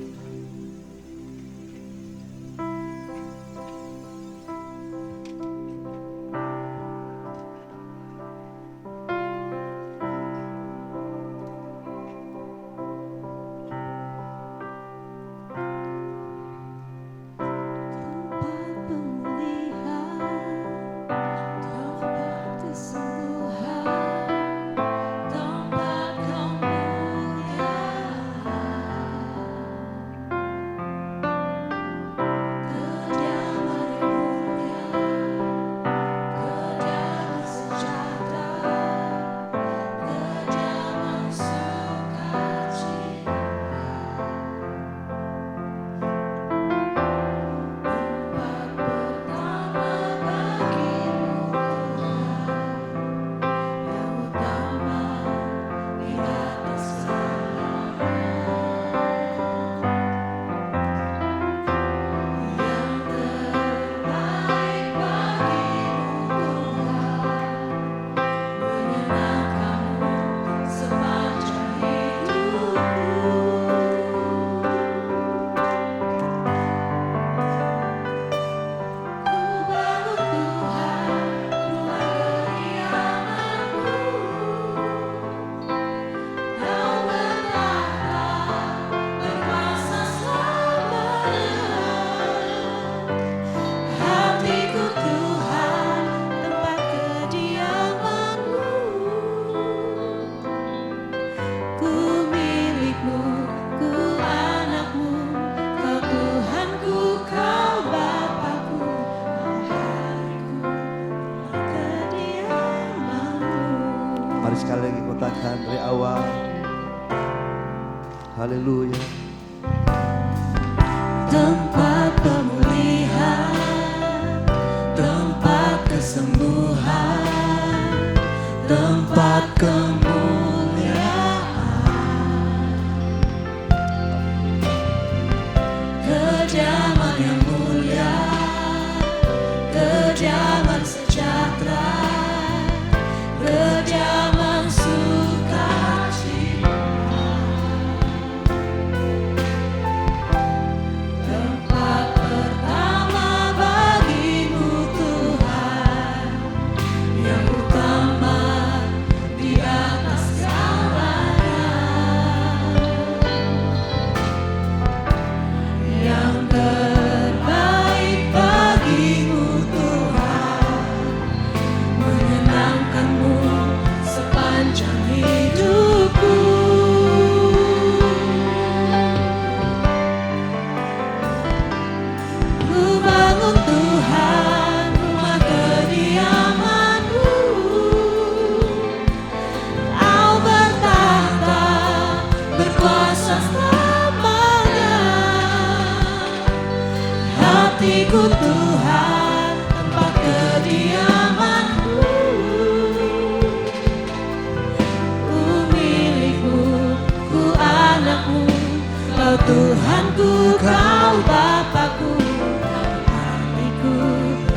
sekali lagi katakan dari awal. Haleluya. Tempat pemulihan, tempat kesembuhan, tempat kemuliaan, kediaman yang mulia, kediaman sejahtera, kediaman sukacita. Tempat pertama bagimu Tuhan, yang utama di atas segalanya, yang terbaik bagimu Tuhan, menyenangkanmu sepanjang hidupku. Ku bangun Tuhan rumah kediaman-Mu, Kau bertahta berkuasa selamanya. Hatiku Tuhan tempat kediaman-Mu, ku milik-Mu, ku anak-Mu, Kau Tuhanku, Kau Bapakku. Hatiku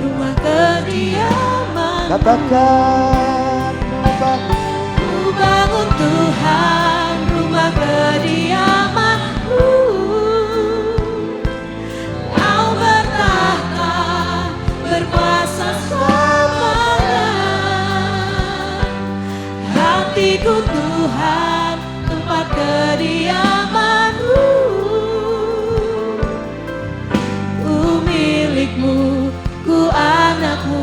rumah kediaman. Katakan membangun. Ku bangun Tuhan rumah kediaman-Mu, Kau bertahta berkuasa selamanya. Hatiku Tuhan tempat kediaman-Mu, ku milik-Mu, ku anak-Mu,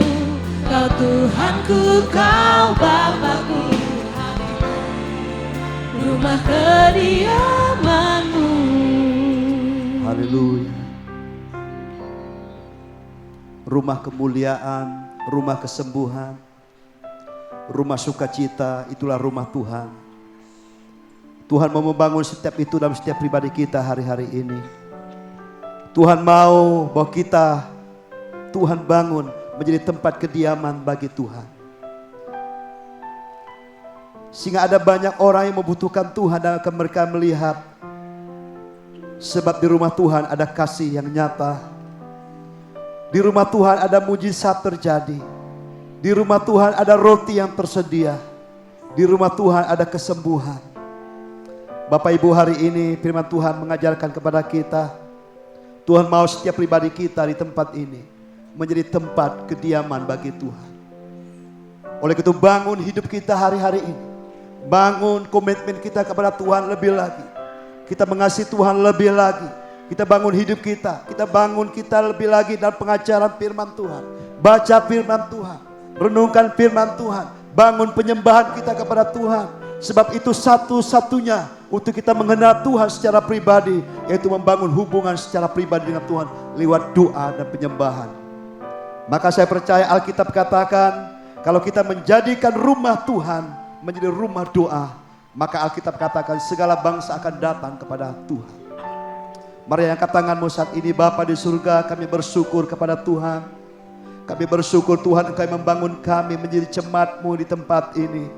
Kau Tuhanku, Kau Bapakku. Rumah kediaman-Mu. Haleluya. Rumah kemuliaan, rumah kesembuhan, rumah sukacita, itulah rumah Tuhan. Tuhan mau membangun setiap itu dalam setiap pribadi kita hari-hari ini. Tuhan mau bahwa kita, Tuhan bangun menjadi tempat kediaman bagi Tuhan. Sehingga ada banyak orang yang membutuhkan Tuhan dan akan mereka melihat. Sebab di rumah Tuhan ada kasih yang nyata. Di rumah Tuhan ada mujizat terjadi. Di rumah Tuhan ada roti yang tersedia. Di rumah Tuhan ada kesembuhan. Bapak Ibu, hari ini firman Tuhan mengajarkan kepada kita, Tuhan mau setiap pribadi kita di tempat ini menjadi tempat kediaman bagi Tuhan. Oleh itu bangun hidup kita hari-hari ini. Bangun komitmen kita kepada Tuhan lebih lagi. Kita mengasihi Tuhan lebih lagi. Kita bangun hidup kita. Kita bangun kita lebih lagi dalam pengajaran firman Tuhan. Baca firman Tuhan. Renungkan firman Tuhan. Bangun penyembahan kita kepada Tuhan. Sebab itu satu-satunya untuk kita mengenal Tuhan secara pribadi, yaitu membangun hubungan secara pribadi dengan Tuhan lewat doa dan penyembahan. Maka saya percaya Alkitab katakan, kalau kita menjadikan rumah Tuhan menjadi rumah doa, maka Alkitab katakan segala bangsa akan datang kepada Tuhan. Mari angkat tanganmu saat ini. Bapa di surga, kami bersyukur kepada Tuhan. Kami bersyukur Tuhan Engkau membangun kami menjadi jemaat-Mu di tempat ini.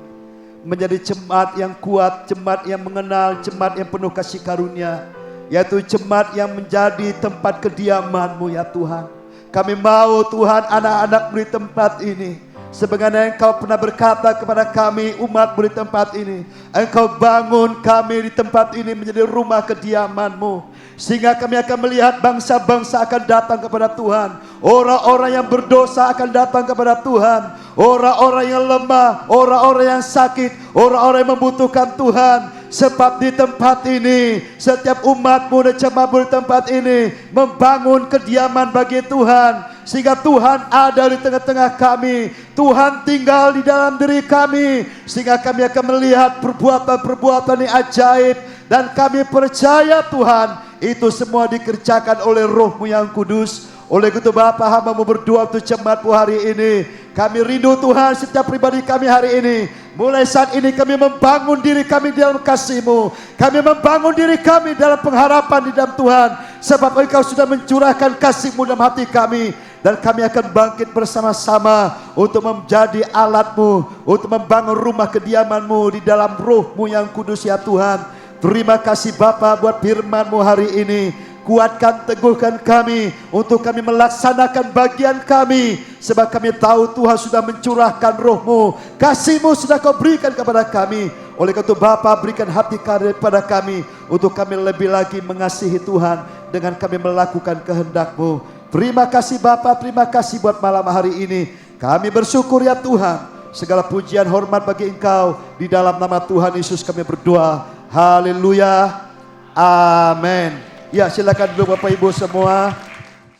Menjadi jemaat yang kuat, jemaat yang mengenal, jemaat yang penuh kasih karunia. Yaitu jemaat yang menjadi tempat kediaman-Mu ya Tuhan. Kami mau Tuhan anak-anak-Mu di tempat ini. Sebagaimana Engkau pernah berkata kepada kami umat-Mu di tempat ini. Engkau bangun kami di tempat ini menjadi rumah kediaman-Mu. Sehingga kami akan melihat bangsa-bangsa akan datang kepada Tuhan. Orang-orang yang berdosa akan datang kepada Tuhan. Orang-orang yang lemah, orang-orang yang sakit, orang-orang yang membutuhkan Tuhan. Sebab di tempat ini, setiap umat-Mu dan jemaat-Mu di tempat ini membangun kediaman bagi Tuhan. Sehingga Tuhan ada di tengah-tengah kami. Tuhan tinggal di dalam diri kami. Sehingga kami akan melihat perbuatan-perbuatan yang ajaib. Dan kami percaya Tuhan, itu semua dikerjakan oleh Roh-Mu yang kudus, Oleh itu Bapa, hamba mau berdoa untuk jemaatmu hari ini. Kami rindu Tuhan setiap pribadi kami hari ini. Mulai saat ini kami membangun diri kami di dalam kasih-Mu. Kami membangun diri kami dalam pengharapan di dalam Tuhan. Sebab Engkau sudah mencurahkan kasih-Mu dalam hati kami. Dan kami akan bangkit bersama-sama untuk menjadi alat-Mu. Untuk membangun rumah kediaman-Mu di dalam Roh-Mu yang kudus ya Tuhan. Terima kasih Bapa buat firman-Mu hari ini. Kuatkan, teguhkan kami untuk kami melaksanakan bagian kami. Sebab kami tahu Tuhan sudah mencurahkan Roh-Mu. Kasih-Mu sudah Kau berikan kepada kami. Oleh karena itu Bapa, berikan hati kepada kami untuk kami lebih lagi mengasihi Tuhan dengan kami melakukan kehendak-Mu. Terima kasih Bapa, terima kasih buat malam hari ini. Kami bersyukur ya Tuhan. Segala pujian hormat bagi Engkau. Di dalam nama Tuhan Yesus kami berdoa. Haleluya. Amin. Ya, silakan dulu Bapak Ibu semua.